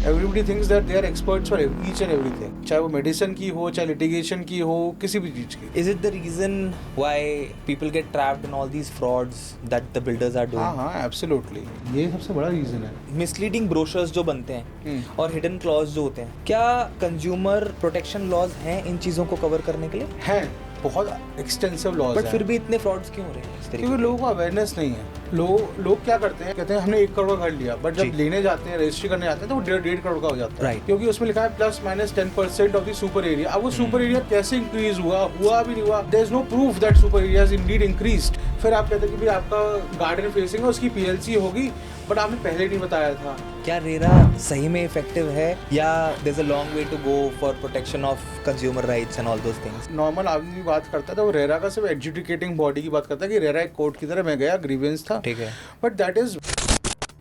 Everybody thinks that they are experts for each and everything, चाहे वो medicine की हो, चाहे लिटिगेशन की हो, किसी भी चीज़ की। Is it the reason why people get trapped in all these frauds that the builders are doing? हाँ, एब्सोल्युटली, ये सबसे बड़ा रीज़न है। मिसलीडिंग ब्रोशर्स जो बनते हैं और हिडन क्लॉज जो होते हैं, क्या कंज्यूमर प्रोटेक्शन लॉज हैं इन चीज़ों को कवर करने के लिए? हैं, बहुत एक्सटेंसिव लॉज बट हैं। फिर भी इतने फ्रॉड्स क्यों हो रहे हैं इस तरीके क्योंकि लोगों को अवेयरनेस नहीं है। लोग क्या करते हैं, कहते हैं हमने 1 करोड़ का घर लिया, बट जब लेने जाते हैं, रजिस्ट्री करने जाते हैं तो वो 1.5 करोड़ का हो जाता है। Right. क्योंकि उसमें लिखा है +-10% ऑफ द सुपर एरिया। अब वो सुपर एरिया कैसे इंक्रीज हुआ भी नहीं हुआ, there is no proof that super area is indeed increased. फिर आप कहते हैं कि भाई आपका गार्डन फेसिंग है, उसकी पीएलसी होगी, बट आपने पहले नहीं बताया था। क्या रेरा सही में इफेक्टिव है या there is a long way to go for protection of consumer rights and all those things? Normal आदमी बात करता है तो वो रेरा का सिर्फ एडजुडिकेटिंग बॉडी की बात करता है कि रेरा एक कोर्ट की तरह मैं गया, ग्रीवेंस था, ठीक है। बट दैट इज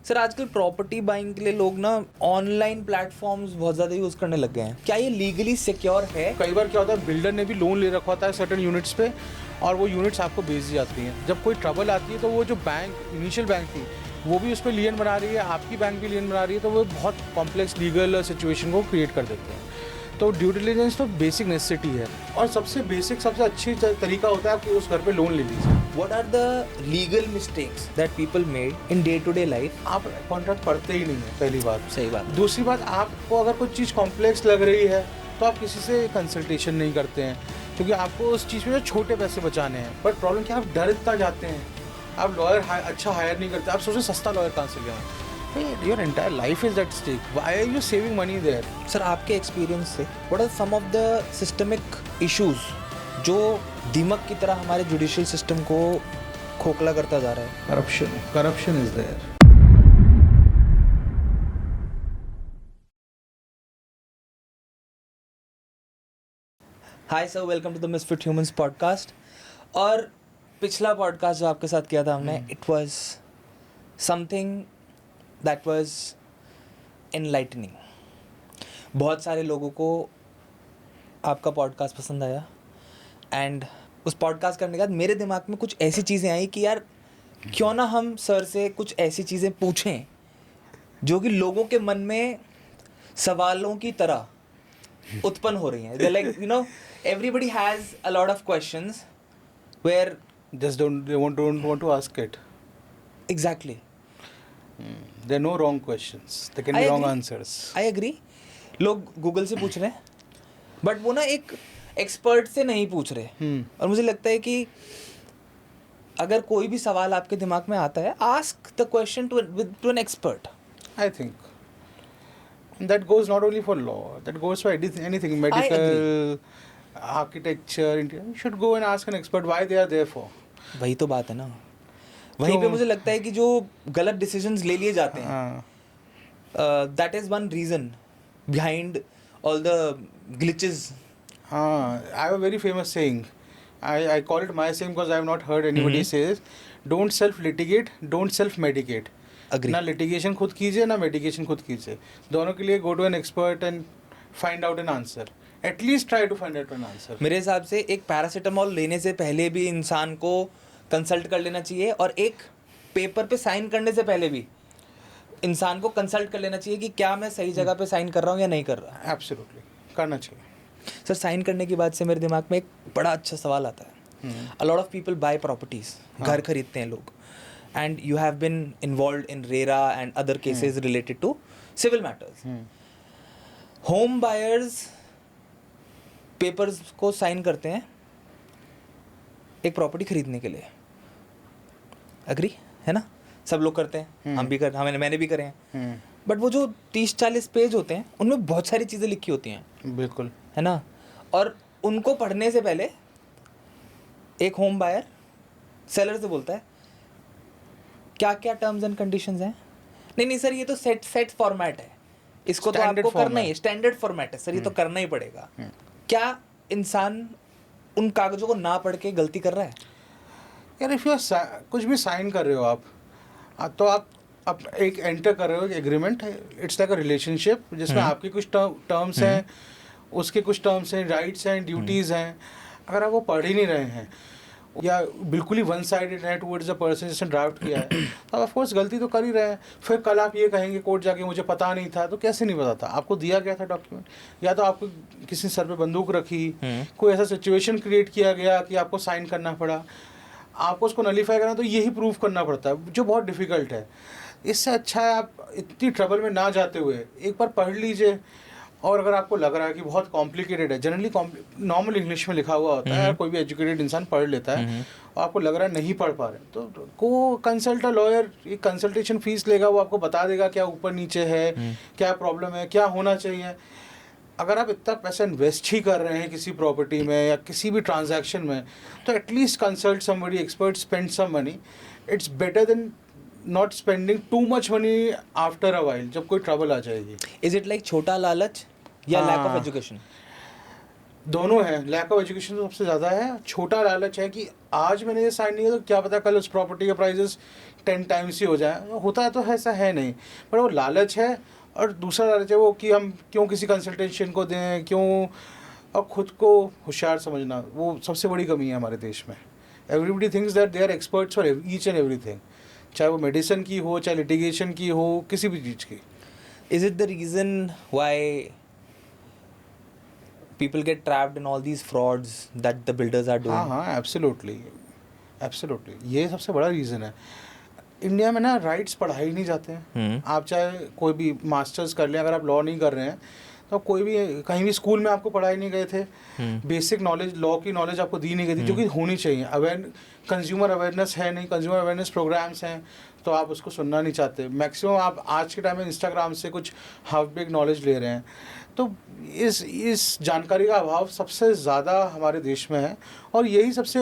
सर आजकल प्रॉपर्टी बाइंग के लिए लोग ना ऑनलाइन प्लेटफॉर्म्स बहुत ज़्यादा यूज़ करने लग गए हैं। क्या ये लीगली सिक्योर है? कई बार क्या होता है, बिल्डर ने भी लोन ले रखा होता है सर्टेन यूनिट्स पे, और वो यूनिट्स आपको बेच दी जाती हैं। जब कोई ट्रबल आती है तो वो जो बैंक, इनिशियल बैंक थी, वो भी उस पर लियन बना रही है, आपकी बैंक भी लियन बना रही है, तो वो बहुत कॉम्प्लेक्स लीगल सिचुएशन को क्रिएट कर देते हैं। तो ड्यू डिलिजेंस तो बेसिक नेसेसिटी है, और सबसे बेसिक, सबसे अच्छी तरीका होता है कि उस घर पे लोन ले लीजिए। What are the legal mistakes that people made in day-to-day life? आप कॉन्ट्रैक्ट पढ़ते ही नहीं है, पहली बात। सही बात। दूसरी बात, आपको अगर कोई चीज़ कॉम्प्लेक्स लग रही है तो आप किसी से कंसल्टेशन नहीं करते हैं, क्योंकि आपको उस चीज़ में जो छोटे पैसे बचाने हैं। बट प्रॉब्लम क्या, आप डर इतना जाते हैं, आप लॉयर अच्छा हायर नहीं करते, आप सोचते सस्ता लॉयर कहाँ से लिया। Your entire life is at stake, why are you saving money there? Sir आपके एक्सपीरियंस से what are some of the systemic issues जो दीमक की तरह हमारे जुडिशियल सिस्टम को खोखला करता जा रहा है? Corruption is there. Hi sir, welcome to the Misfit Humans podcast. और पिछला पॉडकास्ट जो आपके साथ किया था हमने, it was something that was enlightening. बहुत सारे लोगों को आपका पॉडकास्ट पसंद आया, एंड उस पॉडकास्ट करने के बाद मेरे दिमाग में कुछ ऐसी चीज़ें आई कि यार क्यों ना हम सर से कुछ ऐसी चीज़ें पूछें जो कि लोगों के मन में सवालों की तरह उत्पन्न हो रही हैं। Like you know, everybody has a lot of questions where Just they don't want to ask it. exactly There are no wrong questions. There can I be wrong agree. answers. I agree, लोग Google से पूछ रहे हैं but वो ना एक expert से नहीं पूछ रहे। और मुझे लगता है कि अगर कोई भी सवाल आपके दिमाग में आता है, ask the question to an expert. I think that goes not only for law, that goes for anything, medical, architecture. You should go and ask an expert why they are there for. वही तो बात है ना। वहीं पे मुझे लगता है कि जो गलत डिसीजंस ले लिए जाते हैं, that is one reason behind all the glitches. I have a very famous saying. I call it my saying because I have not heard anybody say this. Don't self-litigate, don't self-medicate. Agree. ना litigation खुद कीजिए, ना medication खुद कीजिए। दोनों के लिए go to an expert and find out an answer. At least try to find out an answer. मेरे हिसाब से एक पैरासीटामोल लेने से पहले भी इंसान को कंसल्ट कर लेना चाहिए, और एक पेपर पे साइन करने से पहले भी इंसान को कंसल्ट कर लेना चाहिए कि क्या मैं सही जगह पे साइन कर रहा हूँ या नहीं कर रहा। Absolutely, करना चाहिए। सर, साइन करने की बात से मेरे दिमाग में एक बड़ा अच्छा सवाल आता है। A lot of people buy properties, घर खरीदते हैं लोग, and you have been involved in RERA and other cases related to civil matters. Home buyers papers को साइन करते हैं एक प्रॉपर्टी खरीदने के लिए, एग्री है ना? सब लोग करते हैं, हम भी कर, मैंने भी करे हैं। बट वो जो 30-40 पेज होते हैं उनमें बहुत सारी चीज़ें लिखी होती हैं, बिल्कुल, है ना? और उनको पढ़ने से पहले एक होम बायर सेलर से बोलता है क्या क्या टर्म्स एंड कंडीशंस हैं। नहीं सर, ये तो सेट फॉर्मेट है, इसको तो आपको करना ही है, स्टैंडर्ड फॉर्मेट है सर, ये तो करना ही पड़ेगा। क्या इंसान उन कागजों को ना पढ़ के गलती कर रहा है? यार इफ यू कुछ भी साइन कर रहे हो आप, तो आप एक एंटर कर रहे हो agreement, it's like a relationship जिसमें आपके कुछ टर्म्स हैं, उसके कुछ टर्म्स हैं, राइट्स हैं, ड्यूटीज़ हैं। अगर आप वो पढ़ ही नहीं रहे हैं, या बिल्कुल ही वन साइडेड है टुवर्ड्स द पर्सन जिसने ड्राफ्ट किया है, तो ऑफ कोर्स गलती तो कर ही रहे हैं। फिर कल आप ये कहेंगे कोर्ट जाके मुझे पता नहीं था, तो कैसे नहीं पता था? आपको दिया गया था डॉक्यूमेंट, या तो आपको किसी सर पे बंदूक रखी, कोई ऐसा सिचुएशन क्रिएट किया गया कि आपको साइन करना पड़ा, आपको उसको नलीफाई करना, तो यही प्रूव करना पड़ता है, जो बहुत डिफ़िकल्ट है। इससे अच्छा है आप इतनी ट्रबल में ना जाते हुए एक बार पढ़ लीजिए, और अगर आपको लग रहा है कि बहुत कॉम्प्लिकेटेड है, जनरली नॉर्मल इंग्लिश में लिखा हुआ होता है, कोई भी एजुकेटेड इंसान पढ़ लेता है, और आपको लग रहा है नहीं पढ़ पा रहे, तो को कंसल्ट अ लॉयर, एक कंसल्टेशन फीस लेगा, वो आपको बता देगा क्या ऊपर नीचे है, क्या प्रॉब्लम है, क्या होना चाहिए। अगर आप इतना पैसा इन्वेस्ट ही कर रहे हैं किसी प्रॉपर्टी में या किसी भी ट्रांजैक्शन में, तो at least consult somebody expert, spend some money. It's better than not spending too much money after a while, जब कोई ट्रबल आ जाएगी। इज इट लाइक छोटा लालच या लैक ऑफ हाँ। एजुकेशन? दोनों है। लैक ऑफ एजुकेशन तो सबसे ज़्यादा है। छोटा लालच है कि आज मैंने ये साइन नहीं किया तो क्या पता कल उस प्रॉपर्टी के प्राइजेस 10 टाइम्स ही हो जाए। होता है तो ऐसा है नहीं, पर वो लालच है। और दूसरा लालच है वो कि हम क्यों किसी कंसल्टेशन को दें, क्यों, और ख़ुद को होशियार समझना, वो सबसे बड़ी कमी है हमारे देश में। Everybody thinks that they are experts for each and everything, चाहे वो मेडिसिन की हो, चाहे लिटिगेशन की हो, किसी भी चीज़ की। Is it the reason why people get trapped in all these frauds that the builders are doing? हाँ, एब्सोल्युटली, एब्सोल्युटली, ये सबसे बड़ा रीज़न है। इंडिया में ना राइट्स पढ़ाए नहीं जाते हैं। आप चाहे कोई भी मास्टर्स कर लें, अगर आप लॉ नहीं कर रहे हैं तो कोई भी कहीं भी स्कूल में आपको पढ़ाए नहीं गए थे। बेसिक नॉलेज, लॉ की नॉलेज आपको दी नहीं गई थी, जो कि होनी चाहिए। कंज्यूमर अवेयरनेस है नहीं, कंज्यूमर अवेयरनेस प्रोग्राम्स हैं, तो आप उसको सुनना नहीं चाहते। मैक्सिमम आप आज के टाइम में इंस्टाग्राम से कुछ हाफ बेक नॉलेज ले रहे हैं। तो इस जानकारी का अभाव सबसे ज़्यादा हमारे देश में है, और यही सबसे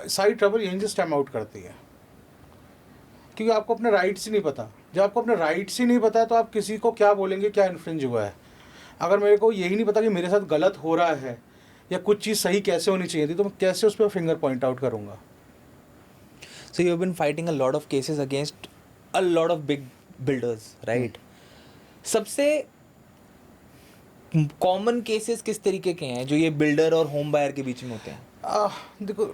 सारी ट्रबल यहीं से स्टेम आउट करती है, क्योंकि आपको अपने राइट्स ही नहीं पता। जब आपको अपने राइट्स ही नहीं पता तो आप किसी को क्या बोलेंगे क्या इन्फ्रिंज हुआ है। अगर मेरे को यही नहीं पता कि मेरे साथ गलत हो रहा है या कुछ चीज़ सही कैसे होनी चाहिए थी, तो मैं कैसे उस पर फिंगर पॉइंट आउट करूँगा। So you've been fighting a lot of cases against a lot of big builders, right? सबसे कॉमन केसेस किस तरीके के हैं जो ये बिल्डर और होम बायर के बीच में होते हैं? देखो,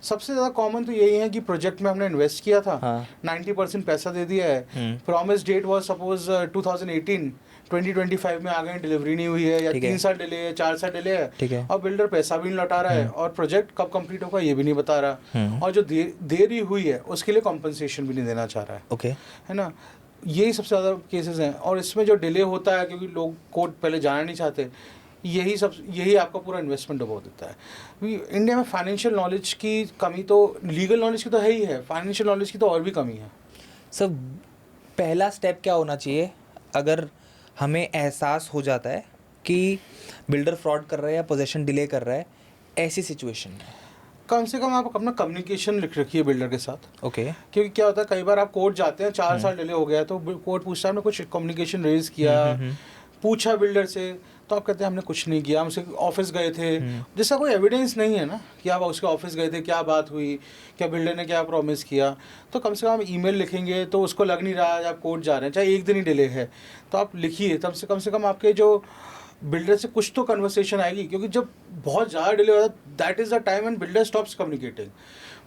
सबसे ज़्यादा कॉमन तो यही है कि प्रोजेक्ट में हमने इन्वेस्ट किया था, 90% पैसा दे दिया है, प्रॉमिस डेट वाज सपोज 2018, 2025 में आ गए, डिलीवरी नहीं हुई है, या 3 साल डिले है, 4 साल डिले है, और बिल्डर पैसा भी नहीं लौटा रहा है, और प्रोजेक्ट कब कंप्लीट होगा ये भी नहीं बता रहा, और जो देरी हुई है उसके लिए कॉम्पनसेशन भी नहीं देना चाह रहा है। ओके, है ना, यही सबसे ज़्यादा केसेस हैं। और इसमें जो डिले होता है क्योंकि लोग कोर्ट पहले जाना नहीं चाहते, यही आपका पूरा इन्वेस्टमेंट डुबो देता है। इंडिया में फाइनेंशियल नॉलेज की कमी तो, लीगल नॉलेज की तो है ही है, फाइनेंशियल नॉलेज की तो और भी कमी है। सर, पहला स्टेप क्या होना चाहिए अगर हमें एहसास हो जाता है कि बिल्डर फ्रॉड कर रहा है या पोजेशन डिले कर रहा है ऐसी सिचुएशन में? कम से कम आप अपना कम्युनिकेशन लिख रखिए बिल्डर के साथ। ओके। क्योंकि क्या होता है, कई बार आप कोर्ट जाते हैं, 4 साल डिले हो गया, तो कोर्ट पूछता है हमने कुछ कम्युनिकेशन रेज किया, पूछा बिल्डर से, तो आप कहते हैं हमने कुछ नहीं किया, हम उसके ऑफिस गए थे, जिसका कोई एविडेंस नहीं है ना कि आप उसके ऑफिस गए थे, क्या बात हुई, क्या बिल्डर ने क्या प्रॉमिस किया। तो कम से कम आप ईमेल लिखेंगे तो उसको लग नहीं रहा है आप कोर्ट जा रहे हैं, चाहे एक दिन ही डिले है, तो आप लिखिए, तब से कम आपके जो बिल्डर से कुछ तो कन्वर्सेशन आएगी। क्योंकि जब बहुत ज़्यादा डिले होता है, that is the time when builder stops communicating.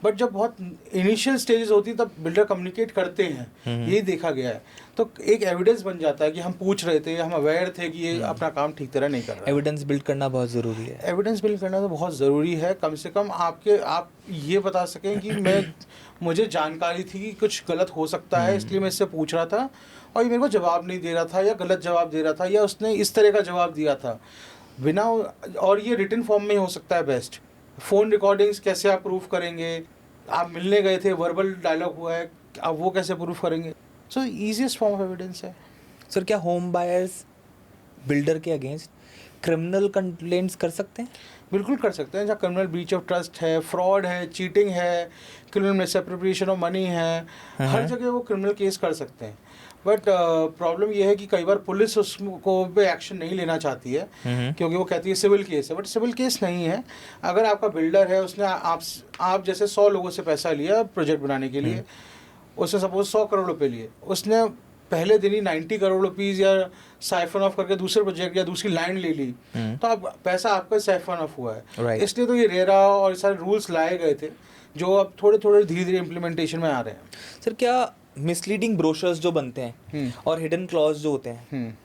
But जब बहुत इनिशियल स्टेजेस होती है तब बिल्डर कम्युनिकेट करते हैं, यही देखा गया है। तो एक एविडेंस बन जाता है कि हम पूछ रहे थे, हम अवेयर थे कि ये अपना काम ठीक तरह नहीं कर रहा है। एविडेंस बिल्ड करना बहुत ज़रूरी है। एविडेंस बिल्ड करना तो बहुत ज़रूरी है। कम से कम आप ये बता सकें कि मुझे जानकारी थी कि कुछ गलत हो सकता है, इसलिए मैं इससे पूछ रहा था, और ये मेरे को जवाब नहीं दे रहा था, या गलत जवाब दे रहा था, या उसने इस तरह का जवाब दिया था बिना। और ये रिटन फॉर्म में ही हो सकता है बेस्ट। फ़ोन रिकॉर्डिंग्स कैसे आप प्रूफ करेंगे? आप मिलने गए थे, वर्बल डायलॉग हुआ है, आप वो कैसे प्रूफ करेंगे? सो ईजीएस्ट फॉर्म ऑफ एविडेंस है। सर, क्या होम बायर्स बिल्डर के अगेंस्ट क्रिमिनल कंप्लेंट्स कर सकते हैं? बिल्कुल कर सकते हैं। जहाँ क्रिमिनल ब्रीच ऑफ ट्रस्ट है, फ्रॉड है, चीटिंग है, क्रिमिनल मिसएप्रोप्रिएशन ऑफ मनी है, हर जगह वो क्रिमिनल केस कर सकते हैं। बट प्रॉब्लम ये है कि कई बार पुलिस उसको पे एक्शन नहीं लेना चाहती है, क्योंकि वो कहती है सिविल केस है। बट सिविल केस नहीं है। अगर आपका बिल्डर है, उसने आप जैसे 100 लोगों से पैसा लिया प्रोजेक्ट बनाने के लिए, उसने सपोज 100 करोड़ रुपए लिए, उसने पहले दिन ही 90 करोड़ रुपीज़ या साइफन ऑफ करके दूसरे प्रोजेक्ट या दूसरी लाइन ले ली, तो अब पैसा आपका साइफन ऑफ हुआ है। Right. इसलिए तो ये रेरा और सारे रूल्स लाए गए थे जो अब थोड़े थोड़े धीरे धीरे इम्प्लीमेंटेशन में आ रहे हैं। सर क्या मिसलीडिंग ब्रोशर्स जो बनते हैं और हिडन क्लॉज जो होते हैं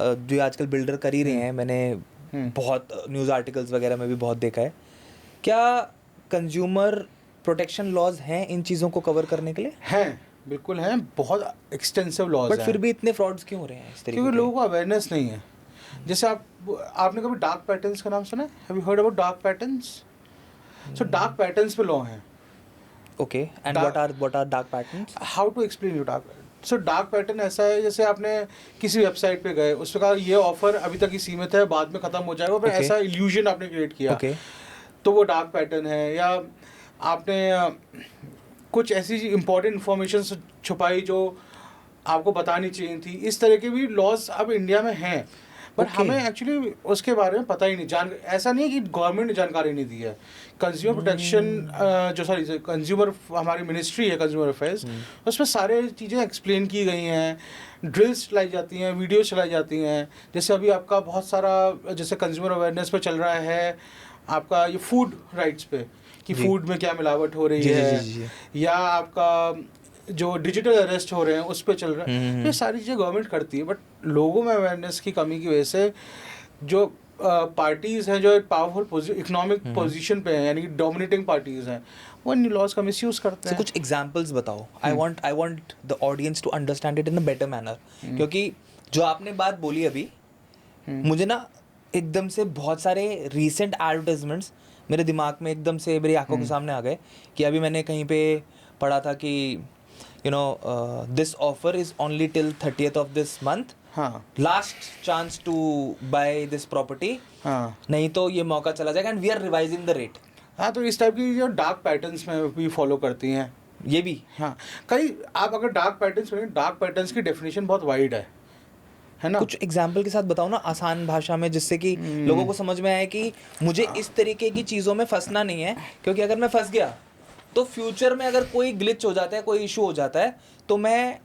जो आजकल बिल्डर कर ही रहे हैं, मैंने बहुत न्यूज़ आर्टिकल्स वगैरह में भी बहुत देखा है, क्या कंज्यूमर प्रोटेक्शन लॉज हैं इन चीज़ों को कवर करने के लिए? हैं, बिल्कुल हैं, बहुत एक्सटेंसिव लॉज हैं। बट फिर भी इतने फ्रॉड्स क्यों हो रहे हैं इस तरीके क्योंकि लोगों को अवेयरनेस नहीं है। जैसे आपने कभी डार्क पैटर्न्स का नाम सुना है? Have you heard about dark patterns? So dark patterns पे लॉ हैं। Okay, and what are dark patterns? How to explain you dark? So dark pattern ऐसा है, जैसे आपने किसी वेबसाइट पे गए, उस पर कहा ये ऑफर अभी तक ही सीमित है, बाद में खत्म हो जाएगा, फिर ऐसा इल्यूजन आपने क्रिएट किया, तो वो डार्क पैटर्न है। या आपने कुछ ऐसी इंपॉर्टेंट इंफॉर्मेशन छुपाई जो आपको बतानी चाहिए थी। इस तरह के भी लॉज अब इंडिया में हैं, बट हमें एक्चुअली उसके बारे में पता ही नहीं। ऐसा नहीं है कि गवर्नमेंट ने जानकारी नहीं दी है। कंज्यूमर प्रोटेक्शन कंज्यूमर हमारी मिनिस्ट्री है, कंज्यूमर अफेयर्स, उसमें सारे चीज़ें एक्सप्लेन की गई हैं, ड्रिल्स चलाई जाती हैं, वीडियोस चलाई जाती हैं। जैसे अभी आपका बहुत सारा जैसे कंज्यूमर अवेयरनेस पे चल रहा है आपका ये फूड राइट्स पे, कि फूड में क्या मिलावट हो रही है, या आपका जो डिजिटल अरेस्ट हो रहे हैं उस पर चल रहा है। ये सारी चीज़ें गवर्नमेंट करती है, बट लोगों में अवेयरनेस की कमी की वजह से जो पार्टीज़ हैं जो एक पावरफुल इकोनॉमिक पोजीशन पे हैं, यानी कि डोमिनेटिंग पार्टीज़ हैं, वो इन लॉज का मिसयूज़ करते हैं। कुछ एग्जांपल्स बताओ। I want the audience to understand it in a better manner, क्योंकि जो आपने बात बोली अभी, मुझे ना एकदम से बहुत सारे रीसेंट एडवर्टाइजमेंट्स मेरे दिमाग में एकदम से मेरी आंखों के सामने आ गए कि अभी मैंने कहीं पे पढ़ा था कि you know this offer is only till 30th of this month, last chance to buy this property, नहीं तो ये मौका चला जाएगा and we are revising the rate. हाँ, तो इस टाइप की जो डार्क पैटर्न्स में भी फॉलो करती हैं ये भी। हाँ, कई आप अगर डार्क पैटर्न्स की डेफिनेशन बहुत वाइड है ना। कुछ एग्जाम्पल के साथ बताओ ना आसान भाषा में, जिससे कि लोगों को समझ में आए कि मुझे इस तरीके की चीज़ों में फंसना नहीं है, क्योंकि अगर मैं फंस गया तो फ्यूचर में अगर कोई ग्लिच हो जाता है, कोई इशू हो जाता है, तो मैं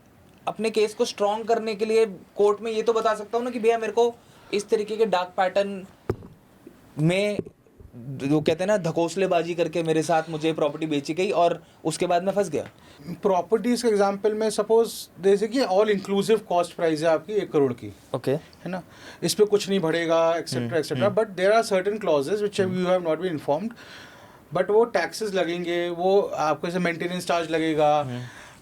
अपने केस को स्ट्रॉन्ग करने के लिए कोर्ट में ये तो बता सकता हूँ ना कि भैया मेरे को इस तरीके के डार्क पैटर्न में जो कहते हैं ना धकोसलेबाजी करके मेरे साथ मुझे प्रॉपर्टी बेची गई और उसके बाद मैं फंस गया। प्रॉपर्टीज के एग्जांपल में सपोज जैसे कि ऑल इंक्लूसिव कॉस्ट प्राइस है आपकी 1 करोड़ की, ओके, है ना, इस पे कुछ नहीं बढ़ेगा etcetera etcetera, but there are certain clauses which you have not been informed, but वो टैक्सेस लगेंगे, वो आपको जैसे मेंटेनेंस चार्ज लगेगा,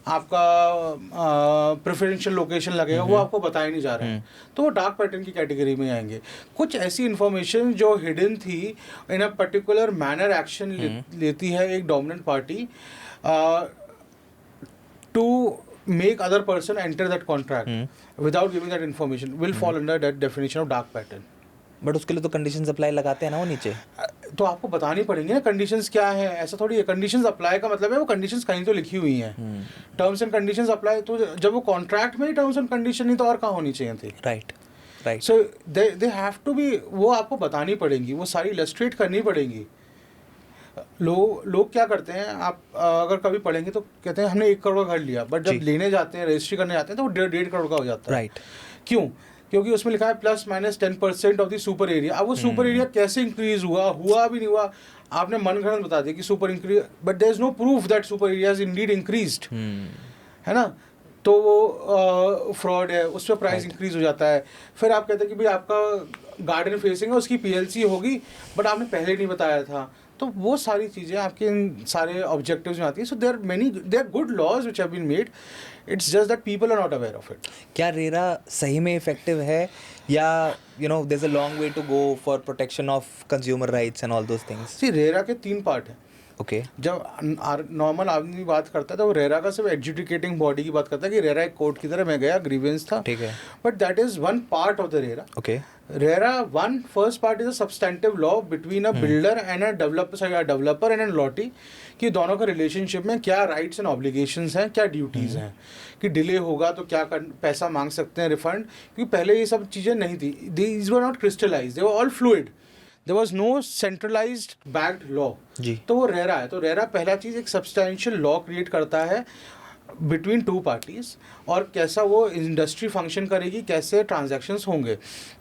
आपका प्रेफरेंशियल लोकेशन लगेगा, वो आपको बताया नहीं जा रहा है, तो वो डार्क पैटर्न की कैटेगरी में आएंगे। कुछ ऐसी इन्फॉर्मेशन जो हिडन थी, in a particular manner action लेती है एक dominant party to make other person enter that contract without giving that information will fall under that definition of dark pattern. But उसके लिए तो कंडीशंस अप्लाई लगाते हैं ना वो नीचे, तो आपको बतानी पड़ेंगी ना कंडीशंस क्या है। ऐसा थोड़ी है कंडीशंस अप्लाई का मतलब है वो कंडीशंस कहीं तो लिखी हुई हैं, टर्म्स एंड कंडीशंस अप्लाई, तो जब वो कॉन्ट्रैक्ट में ही टर्म्स एंड कंडीशन नहीं तो और कहाँ होनी चाहिए थी। Right so they have to be, वो आपको बतानी पड़ेंगी, वो सारी इलस्ट्रेट करनी पड़ेंगी। लोग क्या करते हैं, आप अगर कभी पढ़ेंगे तो कहते हैं हमने 1 करोड़ का घर लिया, बट जब लेने जाते हैं रजिस्ट्री करने जाते हैं तो वो 1.5 करोड़ का हो जाता है। राइट, क्यों? क्योंकि उसमें लिखा है ±10% ऑफ द सुपर एरिया। अब वो सुपर एरिया कैसे इंक्रीज हुआ भी नहीं हुआ, आपने मनगढ़ंत बता दिया कि super increase, but there is no proof that super area is indeed increased, है ना, तो वो फ्रॉड है, उस पर प्राइस इंक्रीज हो जाता है। फिर आप कहते हैं कि भाई आपका गार्डन फेसिंग है, उसकी PLC होगी, बट आपने पहले नहीं बताया था, तो वो सारी चीज़ें आपके इन सारे ऑब्जेक्टिव्स में आती हैं। So there are good laws which have been made, it's just that people are not aware of it. क्या रेरा सही में इफेक्टिव है, या you know there is a long way to go for protection of consumer rights and all those things? See, RERA के 3 part हैं। Okay, जब normal आदमी बात करता है तो वो रेरा का सिर्फ एडजुडिकेटिंग बॉडी की बात करता है कि रेरा एक कोर्ट की तरह मैं गया, ग्रीवेंस था, ठीक है, but that is one part of the RERA. Okay, RERA one first part is a substantive law between a builder and a developer and allottee, कि दोनों का रिलेशनशिप में क्या राइट्स एंड ऑब्लिगेशंस हैं, क्या ड्यूटीज़ हैं, कि डिले होगा तो क्या पैसा मांग सकते हैं रिफंड, क्योंकि पहले ये सब चीज़ें नहीं थी, these were not crystallised, they were all fluid, there was no centralised backed law. जी, तो वो रेरा है। तो रेरा पहला चीज़ एक सब्सटेंशियल लॉ क्रिएट करता है बिटवीन टू पार्टीज़, और कैसा वो इंडस्ट्री फंक्शन करेगी, कैसे ट्रांजैक्शंस होंगे,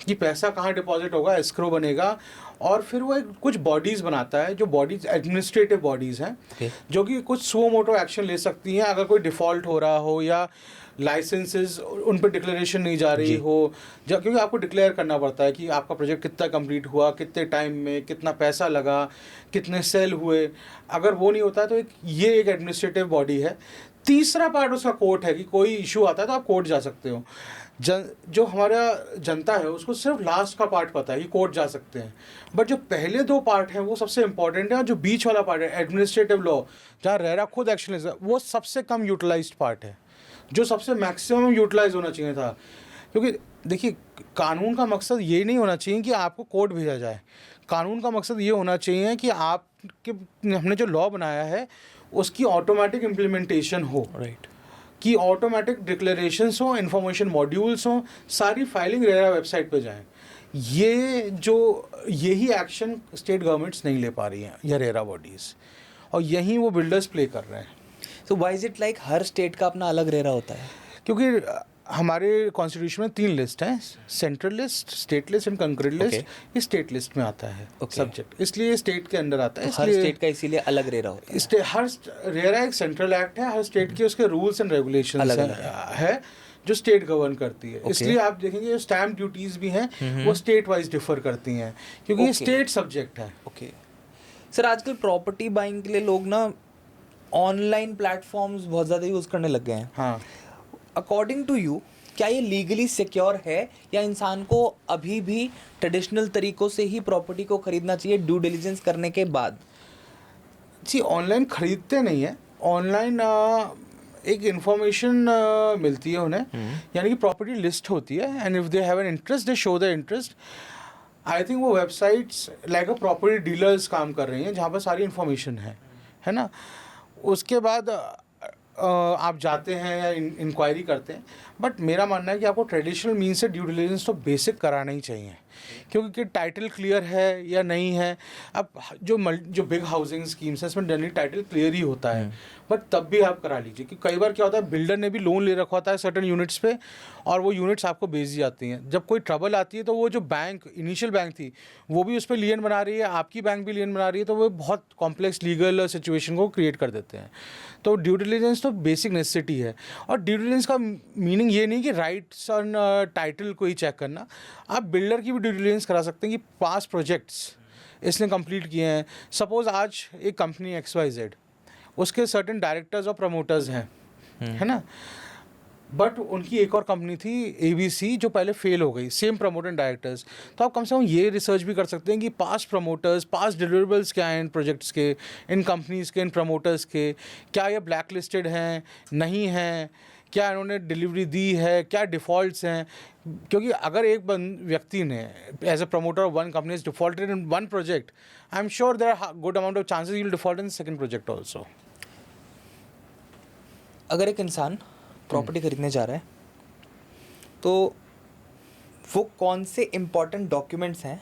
कि पैसा कहाँ डिपॉजिट होगा, एस्क्रो बनेगा, और फिर वो एक कुछ बॉडीज़ बनाता है जो बॉडीज एडमिनिस्ट्रेटिव बॉडीज़ हैं, जो कि कुछ सुओ मोटो एक्शन ले सकती हैं अगर कोई डिफ़ॉल्ट हो रहा हो या लाइसेंसेस उन पर डिक्लेरेशन नहीं जा रही हो, जब क्योंकि आपको डिक्लेयर करना पड़ता है कि आपका प्रोजेक्ट कितना कंप्लीट हुआ, कितने टाइम में, कितना पैसा लगा, कितने सेल हुए। अगर वो नहीं होता है तो ये एक एडमिनिस्ट्रेटिव बॉडी है। तीसरा पार्ट उसका कोर्ट है कि कोई इशू आता है तो आप कोर्ट जा सकते हो। जो हमारा जनता है उसको सिर्फ लास्ट का पार्ट पता है कि कोर्ट जा सकते हैं, बट जो पहले दो पार्ट हैं वो सबसे इंपॉर्टेंट है, और जो बीच वाला पार्ट है एडमिनिस्ट्रेटिव लॉ, जहाँ रेरा खुद एक्शन ले, वो सबसे कम यूटिलाइज्ड पार्ट है, जो सबसे मैक्सिमम यूटिलाइज होना चाहिए था। क्योंकि देखिए, कानून का मकसद ये नहीं होना चाहिए कि आपको कोर्ट भेजा जाए। कानून का मकसद ये होना चाहिए कि आपके हमने जो लॉ बनाया है उसकी ऑटोमेटिक इम्प्लीमेंटेशन हो, राइट, कि ऑटोमेटिक डिक्लेरेशंस हो, इन्फॉर्मेशन मॉड्यूल्स हो, सारी फाइलिंग रेरा वेबसाइट पे जाएं। यही एक्शन स्टेट गवर्नमेंट्स नहीं ले पा रही हैं या रेरा बॉडीज़, और यहीं वो बिल्डर्स प्ले कर रहे हैं। तो why is it like her state का अपना अलग रेरा होता है? क्योंकि हमारे कॉन्स्टिट्यूशन में 3 लिस्ट हैं, central list, state list and concurrent list. ये स्टेट लिस्ट में आता है सब्जेक्ट, इसलिए स्टेट के अंदर आता है। हर स्टेट का इसीलिए अलग रेरा होता है। हर रेरा एक सेंट्रल एक्ट है, हर स्टेट के उसके रूल्स एंड रेगुलेशंस है जो स्टेट गवर्न करती है। इसलिए आप देखेंगे जो स्टैम्प ड्यूटीज भी हैं वो स्टेट वाइज डिफर करती हैं, क्योंकि ये स्टेट सब्जेक्ट है। ओके सर, आजकल प्रॉपर्टी बाइंग के लिए लोग ना ऑनलाइन प्लेटफॉर्म्स बहुत ज़्यादा यूज़ करने लग गए हैं। हाँ, अकॉर्डिंग टू यू, क्या ये लीगली सिक्योर है, या इंसान को अभी भी ट्रेडिशनल तरीक़ों से ही प्रॉपर्टी को ख़रीदना चाहिए ड्यू डिलिजेंस करने के बाद? जी, ऑनलाइन ख़रीदते नहीं है, ऑनलाइन एक इन्फॉर्मेशन मिलती है उन्हें, यानी कि प्रॉपर्टी लिस्ट होती है, and if they have an interest they show the interest. I think वो websites like a property dealers काम कर रही हैं जहाँ पर सारी इन्फॉर्मेशन है ना। उसके बाद आप जाते हैं या इंक्वायरी करते हैं, बट मेरा मानना है कि आपको ट्रेडिशनल मीन से ड्यू डिलिजेंस तो बेसिक कराना ही चाहिए, क्योंकि टाइटल क्लियर है या नहीं है। अब जो बिग हाउसिंग स्कीम्स हैं इसमें जनरली टाइटल क्लियर ही होता है, बट तब भी आप करा लीजिए, क्योंकि कई बार क्या होता है, बिल्डर ने भी लोन ले रखा होता है सर्टेन यूनिट्स पे, और वो यूनिट्स आपको बेच दी जाती हैं। जब कोई ट्रबल आती है तो वो जो बैंक इनिशियल बैंक थी वो भी उस पर लियन बना रही है, आपकी बैंक भी लियन बना रही है, तो वो बहुत कॉम्प्लेक्स लीगल सिचुएशन को क्रिएट कर देते हैं। तो ड्यू डिलिजेंस तो बेसिक नेसेसिटी है, और ड्यू डिलिजेंस का मीनिंग ये नहीं कि राइट्स ऑन टाइटल को ही चेक करना। आप बिल्डर की भी ड्यू डिलिजेंस करा सकते हैं कि पास्ट प्रोजेक्ट्स इसने कंप्लीट किए हैं। सपोज आज एक कंपनी XYZ, उसके सर्टेन डायरेक्टर्स और प्रमोटर्स हैं, है ना, बट उनकी एक और कंपनी थी ABC जो पहले फेल हो गई, सेम प्रमोटर डायरेक्टर्स। तो आप कम से कम ये रिसर्च भी कर सकते हैं कि पास्ट प्रमोटर्स, पास्ट डिलीवरेबल्स क्या हैं इन प्रोजेक्ट्स के, इन कंपनीज़ के, इन प्रमोटर्स के, क्या ये ब्लैक लिस्टेड हैं, नहीं हैं, क्या इन्होंने डिलीवरी दी है, क्या डिफ़ॉल्ट्स हैं। क्योंकि अगर एक व्यक्ति ने as a promoter of one company defaulted in one project, I am sure there are good amount of chances he will default in second project also. अगर एक इंसान प्रॉपर्टी खरीदने जा रहा है तो वो कौन से इम्पोर्टेंट डॉक्यूमेंट्स हैं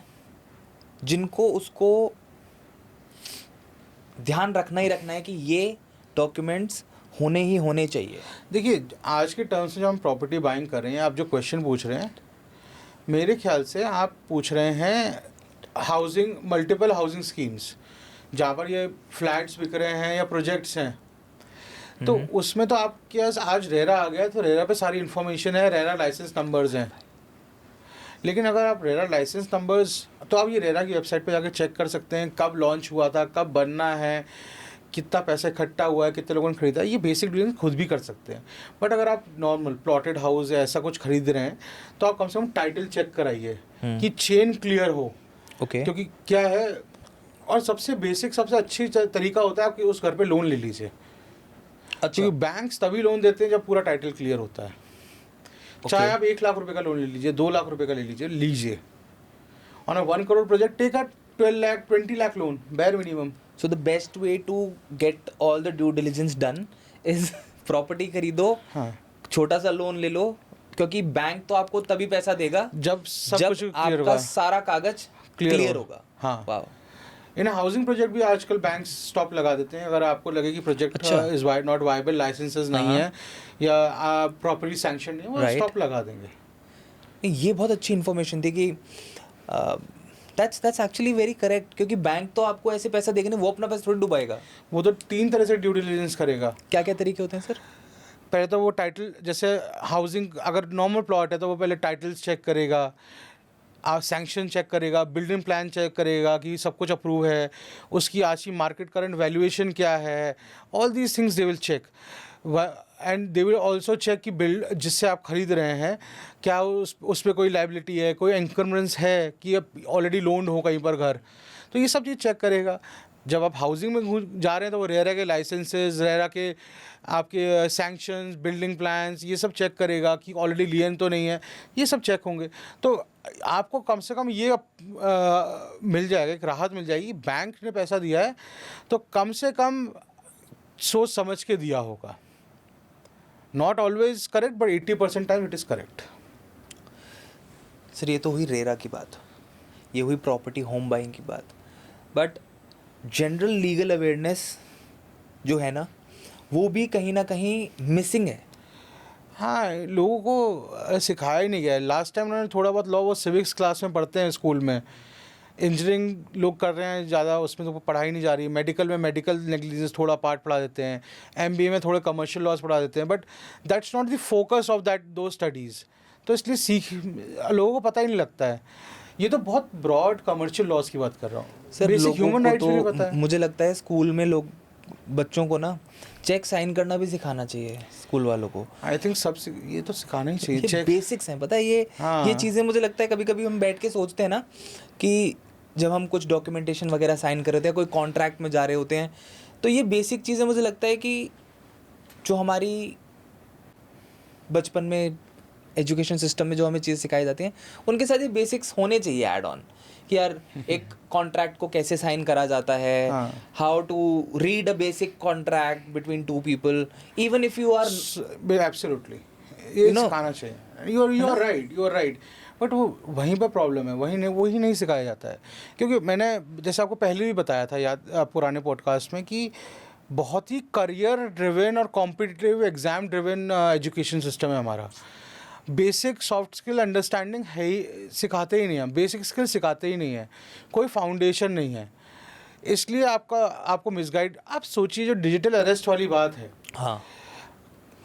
जिनको उसको ध्यान रखना ही रखना है कि ये डॉक्यूमेंट्स होने ही होने चाहिए? देखिए, आज के टर्म्स में जब हम प्रॉपर्टी बाइंग कर रहे हैं, आप जो क्वेश्चन पूछ रहे हैं, मेरे ख्याल से आप पूछ रहे हैं हाउसिंग, मल्टीपल हाउसिंग स्कीम्स जहाँ पर ये फ्लैट्स बिक रहे हैं या प्रोजेक्ट्स हैं, तो उसमें तो आपके पास आज रेरा आ गया, तो रेरा पे सारी इन्फॉर्मेशन है, रेरा लाइसेंस नंबर्स हैं। लेकिन अगर आप रेरा लाइसेंस नंबर्स, तो आप ये रेरा की वेबसाइट पे जाके चेक कर सकते हैं कब लॉन्च हुआ था, कब बनना है, कितना पैसा इकट्ठा हुआ है, कितने लोगों ने खरीदा, ये बेसिक डिटेल्स खुद भी कर सकते हैं। बट अगर आप नॉर्मल प्लॉटेड हाउस या ऐसा कुछ खरीद रहे हैं तो आप कम से कम टाइटल चेक कराइए कि चेन क्लियर हो। क्योंकि क्या है, और सबसे बेसिक, सबसे अच्छी तरीका होता है कि उस घर पे लोन ले लीजिए। क्योंकि बैंक्स तभी लोन देते हैं जब पूरा टाइटल क्लियर होता है। चाहे आप 1 लाख रुपए का लोन ले लीजिए, 2 लाख रुपए का ले लीजिए on a 1 crore project, take a 12 lakh 20 lakh loan, bare minimum. So the best way to get all the due diligence done is property खरीदो, छोटा सा लोन ले लो, क्योंकि बैंक तो आपको तभी पैसा देगा जब सब कुछ क्लियर आपका होगा, सारा कागज क्लियर होगा। हाँ, वाह, इन हाउसिंग प्रोजेक्ट भी आजकल बैंक स्टॉप लगा देते हैं, अगर आपको लगे कि प्रोजेक्ट अच्छा। इज नॉट वायबल, लाइसेंसेस नहीं हाँ। है या प्रॉपर्ली सैंक्शन नहीं है, वो Right. स्टॉप लगा देंगे. ये बहुत अच्छी इन्फॉर्मेशन थी कि दैट्स एक्चुअली वेरी करेक्ट, क्योंकि बैंक तो आपको ऐसे पैसा देगा नहीं, वो अपना पैसा थोड़ी डुबाएगा. वो तो 3 तरह से ड्यू डिलिजेंस करेगा. क्या क्या तरीके होते हैं सर? पहले तो वो टाइटल, जैसे हाउसिंग अगर नॉर्मल प्लॉट है तो वो पहले टाइटल्स चेक करेगा, सैंक्शन चेक करेगा, बिल्डिंग प्लान चेक करेगा कि सब कुछ अप्रूव है, उसकी आज की मार्केट करंट वैल्यूएशन क्या है, all these things they will check. And they will also check कि बिल्ड जिससे आप खरीद रहे हैं क्या उस पर कोई लाइबिलिटी है, कोई एनकम्बरेंस है कि अब ऑलरेडी लोन्ड हो कहीं पर घर, तो ये सब चीज़ चेक करेगा. जब आप हाउसिंग में जा रहे हैं तो वो रेरा के लाइसेंसेस, रेरा के आपके सैंक्शंस, बिल्डिंग प्लान्स, ये सब चेक करेगा कि ऑलरेडी लियन तो नहीं है, ये सब चेक होंगे. तो आपको कम से कम ये मिल जाएगा, एक राहत मिल जाएगी. बैंक ने पैसा दिया है तो कम से कम सोच समझ के दिया होगा. Not always correct but 80% time it is correct. Sir ये तो हुई रेरा की बात, ये हुई प्रॉपर्टी होम बाइंग की बात, बट जनरल लीगल अवेयरनेस जो है ना, वो भी कहीं ना कहीं मिसिंग है. हाँ, लोगों को सिखाया ही नहीं गया है. लास्ट टाइम उन्होंने थोड़ा बहुत लॉ वो सिविक्स क्लास में पढ़ते हैं स्कूल में. इंजीनियरिंग लोग कर रहे हैं ज़्यादा, उसमें तो पढ़ाई नहीं जा रही. मेडिकल में मेडिकल नेग्लिजेंस थोड़ा पार्ट पढ़ा देते हैं, एमबीए में थोड़े कमर्शियल लॉज पढ़ा देते हैं, but that's not the focus of that दो स्टडीज़. तो इसलिए लोगों को पता ही नहीं लगता है. ये तो बहुत ब्रॉड कमर्शियल लॉज की बात कर रहा हूँ. सर बेसिक लोगों ह्यूमन को राइट्स भी तो पता है. मुझे लगता है स्कूल में लोग बच्चों को ना चेक साइन करना भी सिखाना चाहिए स्कूल वालों को. आई थिंक सब ये तो सिखाना ही चाहिए. ये बेसिक्स हैं, पता है ये हाँ. ये चीज़ें मुझे लगता है कभी कभी हम बैठ के सोचते हैं ना कि जब हम कुछ डॉक्यूमेंटेशन वगैरह साइन कर रहे होते हैं, कोई कॉन्ट्रैक्ट में जा रहे होते हैं, तो ये बेसिक चीज़ें मुझे लगता है कि जो हमारी बचपन में एजुकेशन सिस्टम में जो हमें चीज़ सिखाई जाती हैं, उनके साथ ये बेसिक्स होने चाहिए ऐड ऑन, कि यार एक कॉन्ट्रैक्ट को कैसे साइन करा जाता है, how to read a basic contract between two people, even if you are absolutely ये सिखाना चाहिए. You are right. बट वो वहीं पर प्रॉब्लम है, वही नहीं सिखाया जाता है. क्योंकि मैंने जैसे आपको पहले भी बताया था याद पुराने पॉडकास्ट में कि बहुत ही करियर ड्रिवन और competitive exam driven education system है हमारा. बेसिक सॉफ्ट स्किल अंडरस्टैंडिंग है ही सिखाते ही नहीं हैं, बेसिक स्किल सिखाते ही नहीं है, कोई फाउंडेशन नहीं है. इसलिए आपको मिसगाइड. आप सोचिए जो डिजिटल अरेस्ट वाली बात है, हाँ,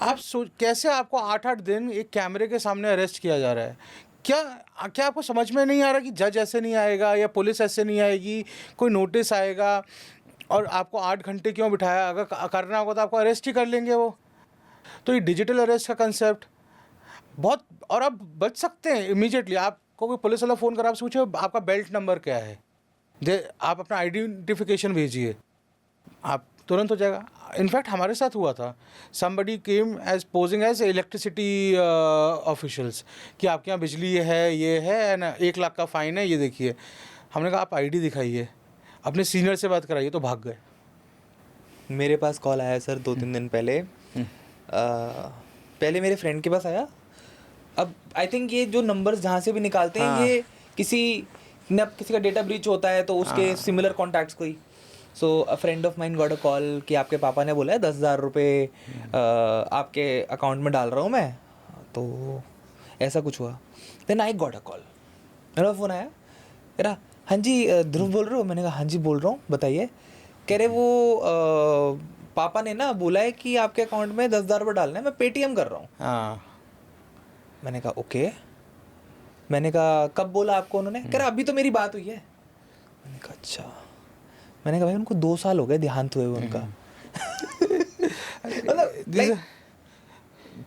आप कैसे आपको 8-8 दिन एक कैमरे के सामने अरेस्ट किया जा रहा है. क्या आपको समझ में नहीं आ रहा कि जज ऐसे नहीं आएगा या पुलिस ऐसे नहीं आएगी, कोई नोटिस आएगा और आपको 8 घंटे क्यों बिठाया? अगर करना होगा तो आपको अरेस्ट ही कर लेंगे वो. तो ये डिजिटल अरेस्ट का कंसेप्ट बहुत, और आप बच सकते हैं इमीडिएटली. आपको कोई पुलिस वाला फ़ोन कर आपसे पूछे आपका बेल्ट नंबर क्या है, आप अपना आइडेंटिफिकेशन भेजिए, आप तुरंत हो जाएगा. इनफैक्ट हमारे साथ हुआ था. Somebody came as posing as electricity officials कि आपके यहाँ बिजली है, ये है ना, 1 लाख का फ़ाइन है, ये देखिए. हमने कहा आप आईडी दिखाइए, अपने सीनियर से बात कराइए, तो भाग गए. मेरे पास कॉल आया सर 2-3 दिन पहले. पहले मेरे फ्रेंड के पास आया. अब आई थिंक ये जो नंबर्स जहाँ से भी निकालते हैं, हाँ. ये किसी का डेटा ब्रीच होता है तो उसके सिमिलर कॉन्टैक्ट्स कोई. So a friend of mine got a call कि आपके पापा ने बोला है 10,000 रुपये आपके अकाउंट में डाल रहा हूँ मैं, तो ऐसा कुछ हुआ. Then I got a call, मेरा फ़ोन आया, कह रहा हाँ जी ध्रुव बोल रहे हो? मैंने कहा हाँ जी बोल रहा हूँ, बताइए. कह रहे वो पापा ने ना बोला है कि आपके अकाउंट में 10,000 रुपये डालना है, मैं पेटीएम कर रहा हूँ. हाँ. मैंने कहा ओके. मैंने कहा कब बोला आपको उन्होंने? कह रहा अभी तो मेरी बात हुई है. मैंने कहा अच्छा. मैंने कहा भाई उनको 2 साल हो गए देहांत हुए उनका. मतलब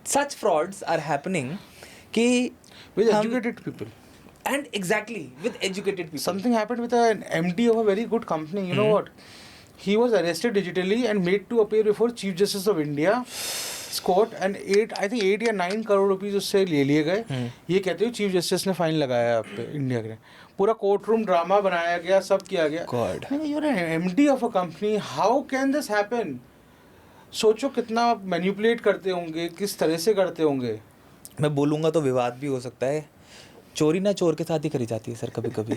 सच फ्रॉड्स आर हैपनिंग कि with educated people. And exactly, with educated people. Something happened with an MD of a very good company. You know what? He was arrested digitally and made to appear before Chief Justice of India court, and 8 या 9 crore rupees उससे ले लिए गए. ये कहते हो chief justice ने fine लगाया आप पे इंडिया के. पूरा कोर्ट रूम ड्रामा बनाया गया, सब किया गया. God. You're an MD of a company. How can this happen? सोचो कितना मैनिपुलेट करते होंगे, किस तरह से करते होंगे. मैं बोलूँगा तो विवाद भी हो सकता है, चोरी ना चोर के साथ ही करी जाती है सर कभी कभी।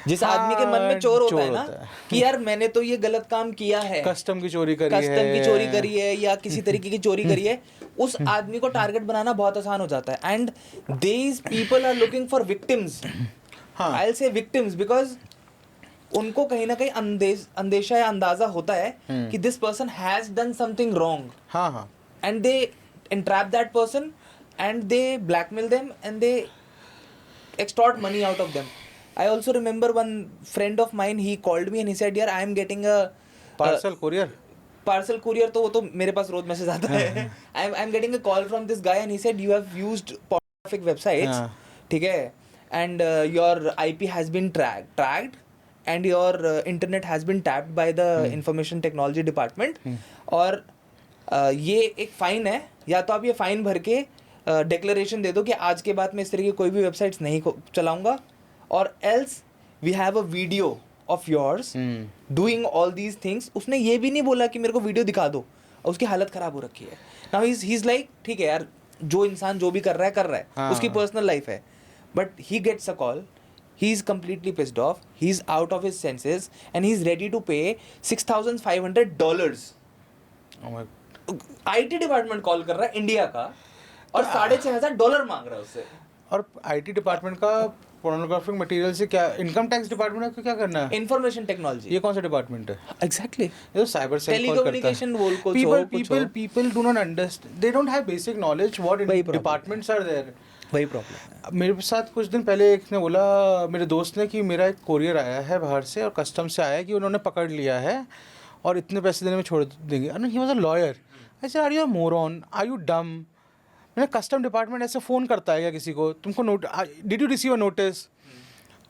जिस हाँ, आदमी के मन में चोर होता है ना होता है। कि यार मैंने तो ये गलत काम किया है, कस्टम की चोरी करी है, कस्टम की चोरी करी है या किसी तरीके की चोरी करी है, उस आदमी को टारगेट बनाना बहुत आसान हो जाता है। And these people are looking for victims, I will say victims, because उनको कहीं ना कहीं अंदेशा या अंदाजा होता है कि this person has done something wrong, हाँ हाँ, and they entrap that person and they blackmail them and they extort money out of them. I also remember one friend of mine, he called me and he said, yaar I am getting a parcel courier, parcel courier, तो वो तो मेरे पास रोज message आता है। I'm getting a call from this guy and he said you have used pornographic websites, हाँ. ठीक है, and your IP has been tracked and your internet has been tapped by the information technology department, और ये एक fine है, या तो आप ये फाइन भर के डिक्लेरेशन दे दो कि आज के बाद मैं इस तरह की कोई भी वेबसाइट्स नहीं चलाऊंगा, और else we have a video of yours doing all these things. उसने ये भी नहीं बोला कि मेरे को वीडियो दिखा दो, और उसकी हालत ख़राब हो रखी है। नाउ ही इज़ लाइक ठीक है यार, जो इंसान जो भी कर रहा है हाँ. उसकी पर्सनल लाइफ है, but he gets a call, he is completely pissed off, he is out of his senses and he is ready to pay $6,500। oh my, IT department call कर रहा है इंडिया का और $6,500 मांग रहा है उससे। और आईटी डिपार्टमेंट का पोर्नोग्राफिक मटेरियल से क्या, इनकम टैक्स डिपार्टमेंट को क्या करना है? इंफॉर्मेशन टेक्नोलॉजी, ये कौन सा डिपार्टमेंट है? एग्जैक्टली, ये तो साइबर सेल कॉल करता टेलीकम्युनिकेशन बोल को people do not understand, they don't have basic knowledge what departments are there. वही प्रॉब्लम है। मेरे साथ कुछ दिन पहले एक ने बोला, मेरे दोस्त ने, कि मेरा एक कोरियर आया है बाहर से और कस्टम से आया है कि उन्होंने पकड़ लिया है और इतने पैसे देने में छोड़ देंगे। अरे he was a lawyer. I said are you a moron, are you dumb? मैंने, कस्टम डिपार्टमेंट ऐसे फ़ोन करता है क्या किसी को? तुमको did you receive a notice?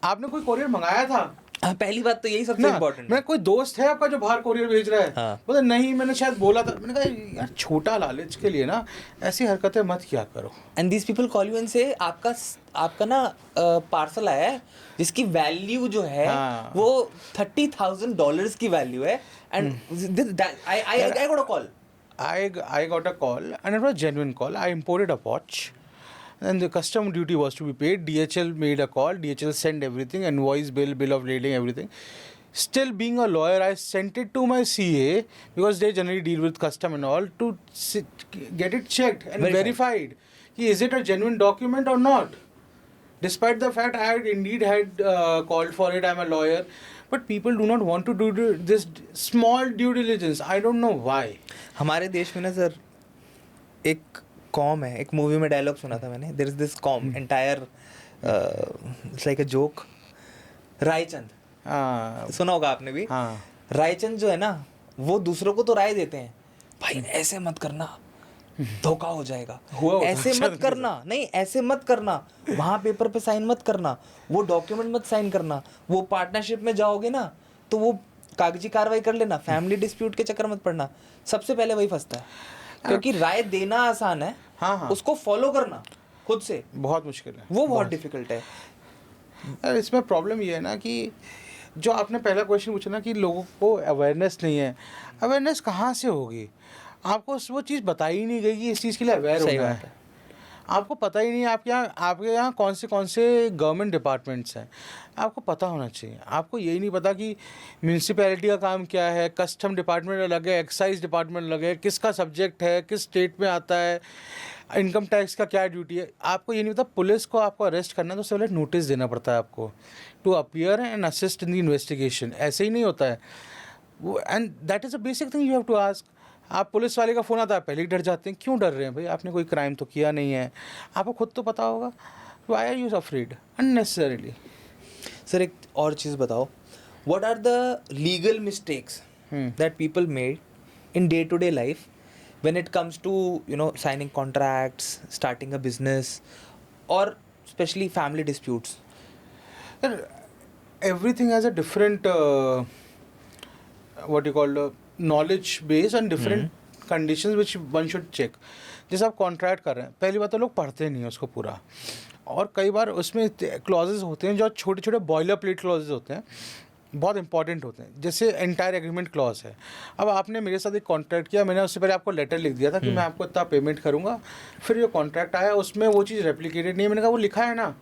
आपने कोई कोरियर मंगाया था? पहली बात तो यही सबसे इम्पोर्टेंट। मैं, कोई दोस्त है आपका जो बाहर कोरियर भेज रहा है? हाँ. बोला नहीं, मैंने शायद बोला था। मैंने कहा यार, छोटा लालच के लिए ना ऐसी हरकतें मत किया करो। And these people call you and से आपका ना पार्सल आया है जिसकी वैल्यू जो है वो $30,000 की वैल्यू है, and I got a call. I got a call and it was a genuine call. I imported a watch and the custom duty was to be paid. DHL made a call. DHL sent everything, invoice, bill of lading, everything. Still, being a lawyer, I sent it to my CA because they generally deal with custom and all, to get it checked and verified. Is it a genuine document or not? Despite the fact I had indeed called for it, I'm a lawyer. But people do not want to do this small due diligence. I don't know why. हमारे देश में ना sir एक com है, एक movie में dialogue सुना था मैंने, there is this come entire, it's like a joke, Raichand. सुना होगा आपने भी। रायचंद जो है ना, वो दूसरों को तो राय देते हैं, भाई ऐसे मत करना, धोखा हो जाएगा, ऐसे मत करना, नहीं ऐसे मत करना, वहाँ पेपर पे साइन मत करना, वो डॉक्यूमेंट मत साइन करना, वो पार्टनरशिप में जाओगे ना तो वो कागजी कार्रवाई कर लेना, फैमिली डिस्प्यूट के चक्कर मत पड़ना। सबसे पहले वही फंसता है, क्योंकि राय देना आसान है, उसको फॉलो करना खुद से बहुत मुश्किल है, वो बहुत डिफिकल्ट है। इसमें प्रॉब्लम ये है ना कि जो आपने पहला क्वेश्चन पूछा ना कि लोगों को अवेयरनेस नहीं है, अवेयरनेस कहाँ से होगी? आपको वो चीज़ बताई नहीं गई कि इस चीज़ के लिए अवेयर होना है। आपको पता ही नहीं आपके यहाँ कौन से गवर्नमेंट डिपार्टमेंट्स हैं, आपको पता होना चाहिए। आपको यही नहीं पता कि म्यूनसिपैलिटी का काम क्या है, कस्टम डिपार्टमेंट अलग है, एक्साइज डिपार्टमेंट अलग है, किसका सब्जेक्ट है, किस स्टेट में आता है, इनकम टैक्स का क्या ड्यूटी है। आपको ये नहीं पता। पुलिस को आपको अरेस्ट करना है तो उससे पहले नोटिस देना पड़ता है आपको, to appear and assist in the investigation. ऐसे ही नहीं होता है वो, and that is a basic thing you have to ask. आप पुलिस वाले का फ़ोन आता है, पहले ही डर जाते हैं। क्यों डर रहे हैं भाई? आपने कोई क्राइम तो किया नहीं है, आपको खुद तो पता होगा। Why are you afraid unnecessarily? Sir एक और चीज़ बताओ, what are the legal mistakes that people made in day to day life when it comes to signing contracts, starting a business, और specially family disputes? Everything has a different what you call knowledge base and different conditions which one should check. जैसे आप contract कर रहे हैं, पहली बात तो लोग पढ़ते नहीं हैं उसको पूरा, और कई बार उसमें क्लॉजेज होते हैं जो छोटे छोटे बॉयलर प्लेट क्लॉजेज होते हैं, बहुत इंपॉर्टेंट होते हैं। जैसे एंटायर एग्रीमेंट क्लॉज है। अब आपने मेरे साथ एक कॉन्ट्रैक्ट किया, मैंने उससे पहले आपको लेटर लिख दिया था कि मैं आपको इतना पेमेंट करूँगा, फिर जो कॉन्ट्रैक्ट आया उसमें वो चीज़ रेप्लिकेटेड नहीं है। मैंने कहा वो लिखा है ना,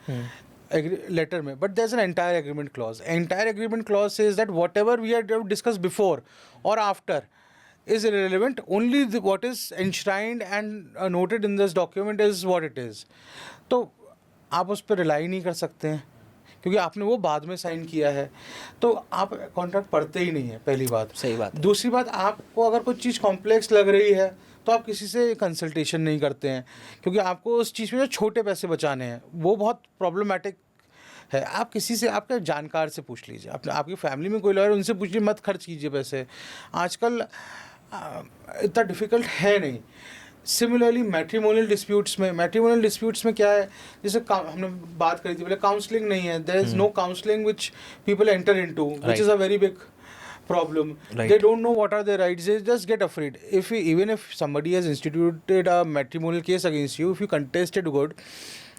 letter में, but there's an entire agreement clause. Entire agreement clause says that whatever we had discussed before or after is irrelevant. Only what is enshrined and noted in this document is what it is. तो आप उस पर rely नहीं कर सकते हैं क्योंकि आपने वो बाद में साइन किया है, तो आप कॉन्ट्रैक्ट पढ़ते ही नहीं है, पहली बात. सही बात है. दूसरी बात, आपको अगर कोई चीज़ कॉम्प्लेक्स लग रही है तो आप किसी से कंसल्टेशन नहीं करते हैं क्योंकि आपको उस चीज़ में जो छोटे पैसे बचाने हैं वो बहुत प्रॉब्लमेटिक है. आप किसी से, आपके जानकार से पूछ लीजिए, अपने आपकी फैमिली में कोई लॉयर, उनसे पूछिए, मत खर्च कीजिए पैसे. आजकल इतना डिफ़िकल्ट है नहीं. सिमिलरली मैट्रिमोनियल डिस्प्यूट्स में क्या है, जैसे हमने बात करी थी पहले, काउंसलिंग नहीं है. There is no counselling which people enter into, which is a very big problem. Right. They don't know what are their rights. They just get afraid. Even if somebody has instituted a matrimonial case against you, if you contest it good,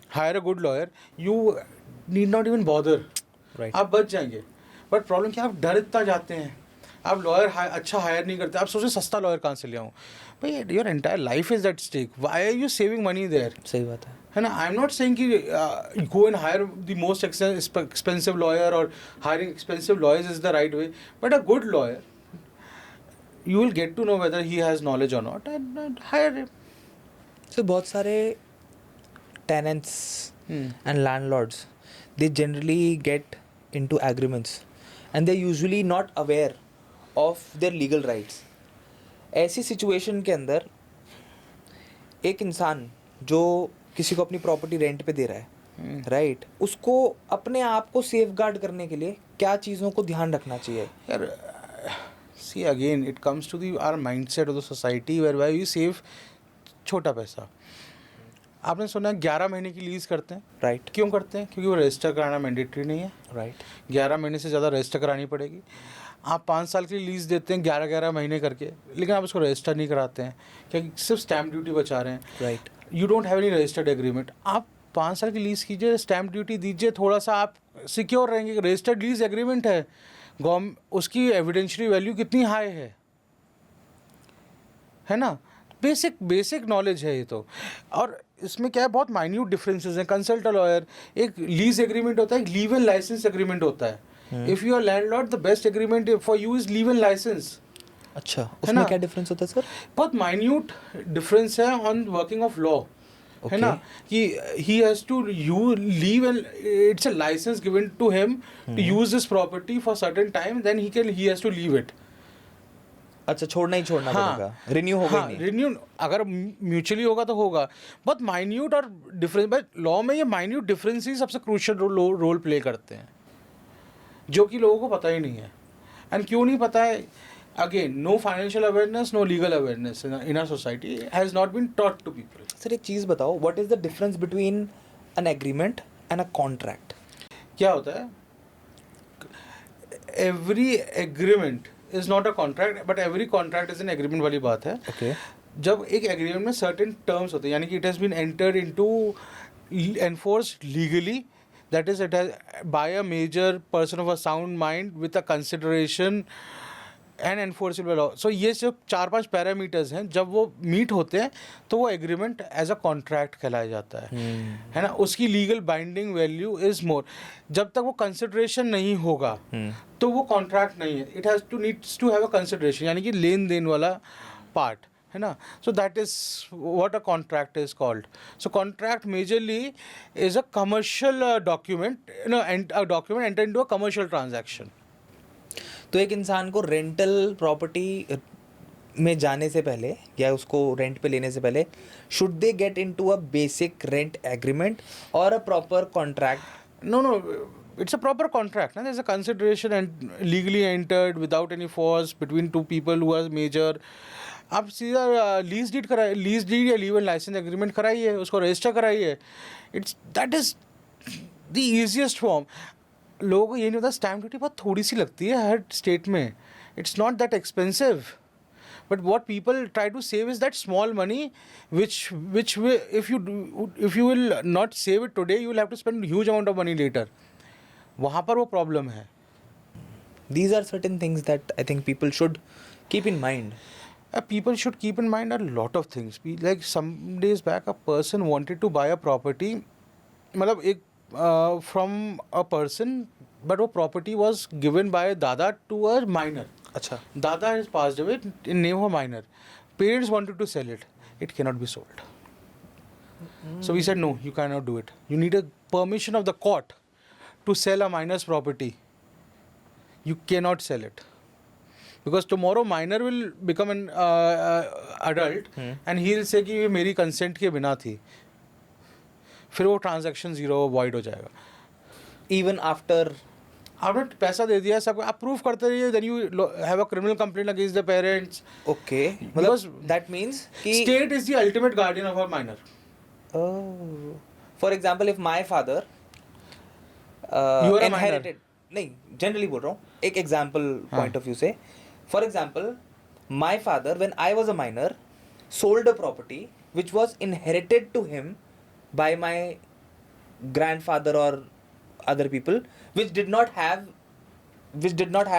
hire a good lawyer, you need not even bother. Right. आप बच जाएंगे. But problem क्या, आप डर इतना जाते हैं, आप लॉयर अच्छा हायर नहीं करते. आप सोचें सस्ता लॉयर कहाँ से ले आऊँ भाई. Your entire life is at stake. Why are you saving money there? सही बात है ना. आई एम नॉट सेइंग कि go and hire the most expensive lawyer और hiring expensive lawyers is the right way. But a good lawyer, you will get to know whether he has knowledge or not and hire him. So बहुत सारे tenants and landlords, they generally get into agreements and they're usually not aware of their legal rights. ऐसी situation के अंदर एक इंसान जो किसी को अपनी प्रॉपर्टी रेंट पे दे रहा है, राइट, उसको अपने आप को सेफ गार्ड करने के लिए क्या चीज़ों को ध्यान रखना चाहिए? यार see again it comes to our mindset of the society whereby we save छोटा पैसा. आपने सुना है 11 महीने की लीज़ करते हैं, राइट. क्यों करते हैं? क्योंकि वो रजिस्टर कराना मैंडेटरी नहीं है. राइट. 11 महीने से ज़्यादा रजिस्टर करानी पड़ेगी. आप 5 साल की लीज़ देते हैं 11-11 महीने करके, लेकिन आप उसको रजिस्टर नहीं कराते हैं क्योंकि सिर्फ स्टैम्प ड्यूटी बचा रहे हैं. Right. You don't have any registered agreement. आप 5 साल की लीज़ कीजिए, स्टैम्प ड्यूटी दीजिए, थोड़ा सा आप सिक्योर रहेंगे. रजिस्टर्ड लीज़ एग्रीमेंट है, उसकी एविडेंशियरी वैल्यू कितनी हाई है ना. बेसिक नॉलेज है ये तो. और इसमें क्या है, बहुत माइन्यूट डिफरेंसेस हैं. कंसल्ट अ लॉयर, एक लीज एग्रीमेंट होता है, एक लीव एंड लाइसेंस एग्रीमेंट होता है. If you are landlord, the best agreement for you is leave and licence. अच्छा, उसमें क्या डिफरेंस होता है सर? बहुत माइन्यूट डिफरेंस है ऑन वर्किंग ऑफ लॉ. है ना, कि he has to you leave and it's a licence given to him to use this property for certain time, then he has to leave it. अच्छा, छोड़ना पड़ेगा, renew होगा नहीं. Renew अगर mutually होगा तो होगा. बहुत माइन्यूट और डिफरेंस, बट लॉ में ये माइन्यूट डिफरेंस ही सबसे क्रूशियल रोल प्ले करते हैं, जो कि लोगों को पता ही नहीं है. एंड क्यों नहीं पता है? Again, no financial awareness, no legal awareness in our society has not been taught to people. Sir एक चीज़ बताओ, what is the difference between an agreement and a contract? क्या होता है? Every agreement is not a contract, but every contract is an agreement वाली बात है. Okay. जब एक एग्रीमेंट में सर्टेन टर्म्स होते हैं, यानी कि it has been entered into enforced legally, that is it has by a major person of a sound mind with a consideration and enforceable law. So ये जो 4-5 पैरामीटर्स हैं, जब वो मीट होते हैं तो वो एग्रीमेंट एज अ कॉन्ट्रैक्ट कहलाया जाता है ना. उसकी legal binding value is more. जब तक वो कंसिडरेशन नहीं होगा तो वो कॉन्ट्रैक्ट नहीं है. It has to needs to have a consideration, यानी कि लेन देन वाला पार्ट है ना. So that is what a contract is called. So contract majorly is a commercial document, a document enter into a commercial transaction. तो एक इंसान को रेंटल प्रॉपर्टी में जाने से पहले या उसको रेंट पे लेने से पहले, should they get into a basic rent agreement और a proper contract? No, it's a proper contract. There's a consideration and legally entered without any force between two people who are major. आप सीधा lease deed कराइए, lease deed या leave and licence agreement कराइए, उसको register कराइए. That is the easiest form. लोगों को ये नहीं होता, स्टैम्प ड्यूटी बहुत थोड़ी सी लगती है हर स्टेट में. It's not that expensive. But what people try to save is that small money, which will, if you will not save it today, you will have to spend huge amount of money later. वहाँ पर वो problem है. These are certain things that I think people should keep in mind. People should keep in mind a lot of things. Like some days back, a person wanted to buy a property. मतलब एक from a person, but वो property was given by दादा to a minor. अच्छा. Dada has passed away in name of a minor. Parents wanted to sell it. It cannot be sold. So we said, no, you cannot do it. You need a permission of the court to sell a minor's property. You cannot sell it. Because tomorrow minor will become an adult and he will say कि ये मेरी consent के बिना थी. फिर वो transaction zero void हो जाएगा. Even after. आपने पैसा दे दिया सब, आप प्रूफ करते रहिए, then you have a criminal complaint against the parents. Okay, मतलब दैट मींस कि state is the ultimate guardian of a minor. For example if my father inherited, नहीं जनरली बोल रहा हूँ, एक एग्जांपल पॉइंट ऑफ व्यू से. For example my father when I was a minor sold a property which was inherited to him by my grandfather or other people which did not have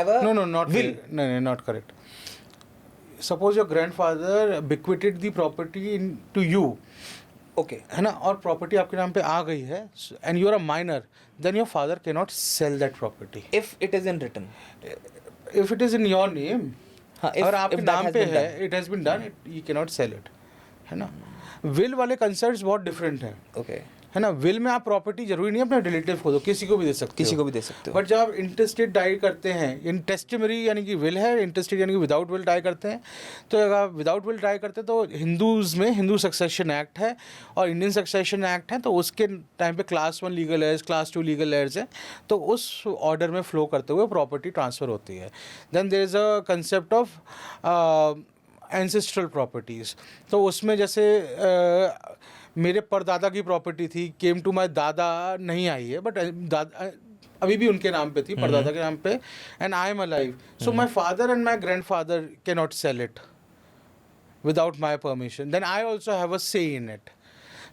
a No, not will. No, not correct. Suppose your grandfather bequeathed the property to you. Okay. है ना, और property आपके नाम पे आ गई है and you are a minor, then your father cannot sell that property. If it is in written. If it is in your name, अगर आपके if that नाम has पे been है, done. it has been done, you cannot sell it. है ना, will वाले concerts बहुत different हैं. Okay. है ना, विल में आप प्रॉपर्टी जरूरी नहीं अपने रिलेटिव को दो, किसी को भी दे सकते हो. किसी को भी दे सकते हो. बट जब आप इंटेस्टेड डाई करते हैं, इन टेस्टिमरी यानी कि विल है, इंटेस्टेड यानी कि विदाउट विल डाई करते हैं, तो अगर आप विदाउट विल डाई करते हैं तो हिंदूज़ में हिंदू सक्सेशन एक्ट है और इंडियन सक्सेशन एक्ट है, तो उसके टाइम पे class 1 legal heirs, class 2 legal heirs है, तो उस ऑर्डर में फ्लो करते हुए प्रॉपर्टी ट्रांसफ़र होती है. Then there is a concept of ancestral properties. तो उसमें जैसे मेरे परदादा की प्रॉपर्टी थी, केम टू माई दादा, नहीं आई है, बट दादा अभी भी उनके नाम पे थी, परदादा के नाम पे, and I am alive. So my father and my grandfather can not sell it without my permission. Then I also have a say in it.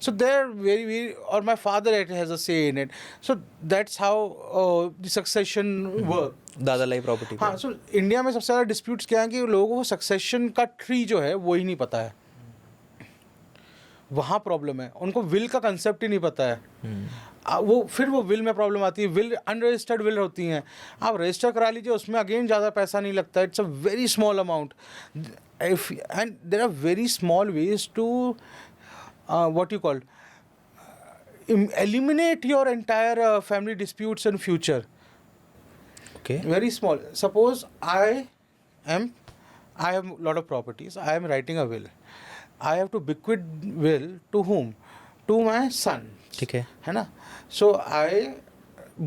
So they're very, or my father has a say in it. So that's how the succession work. दादा लाई property. हाँ, so India में सबसे ज़्यादा disputes क्या हैं कि लोगों को सक्सेशन का ट्री जो है वो ही नहीं पता है. वहाँ प्रॉब्लम है, उनको विल का कंसेप्ट ही नहीं पता है. वो विल में प्रॉब्लम आती है. विल अनरजिस्टर्ड विल होती हैं, आप रजिस्टर करा लीजिए, उसमें अगेन ज़्यादा पैसा नहीं लगता. It's a very small amount. If and there are very small ways to what you call eliminate your entire family disputes in future. Okay. Very small. Suppose I have a lot of properties. I am writing a will. I have to bequeath will to whom? To my son. ठीक है. है ना? So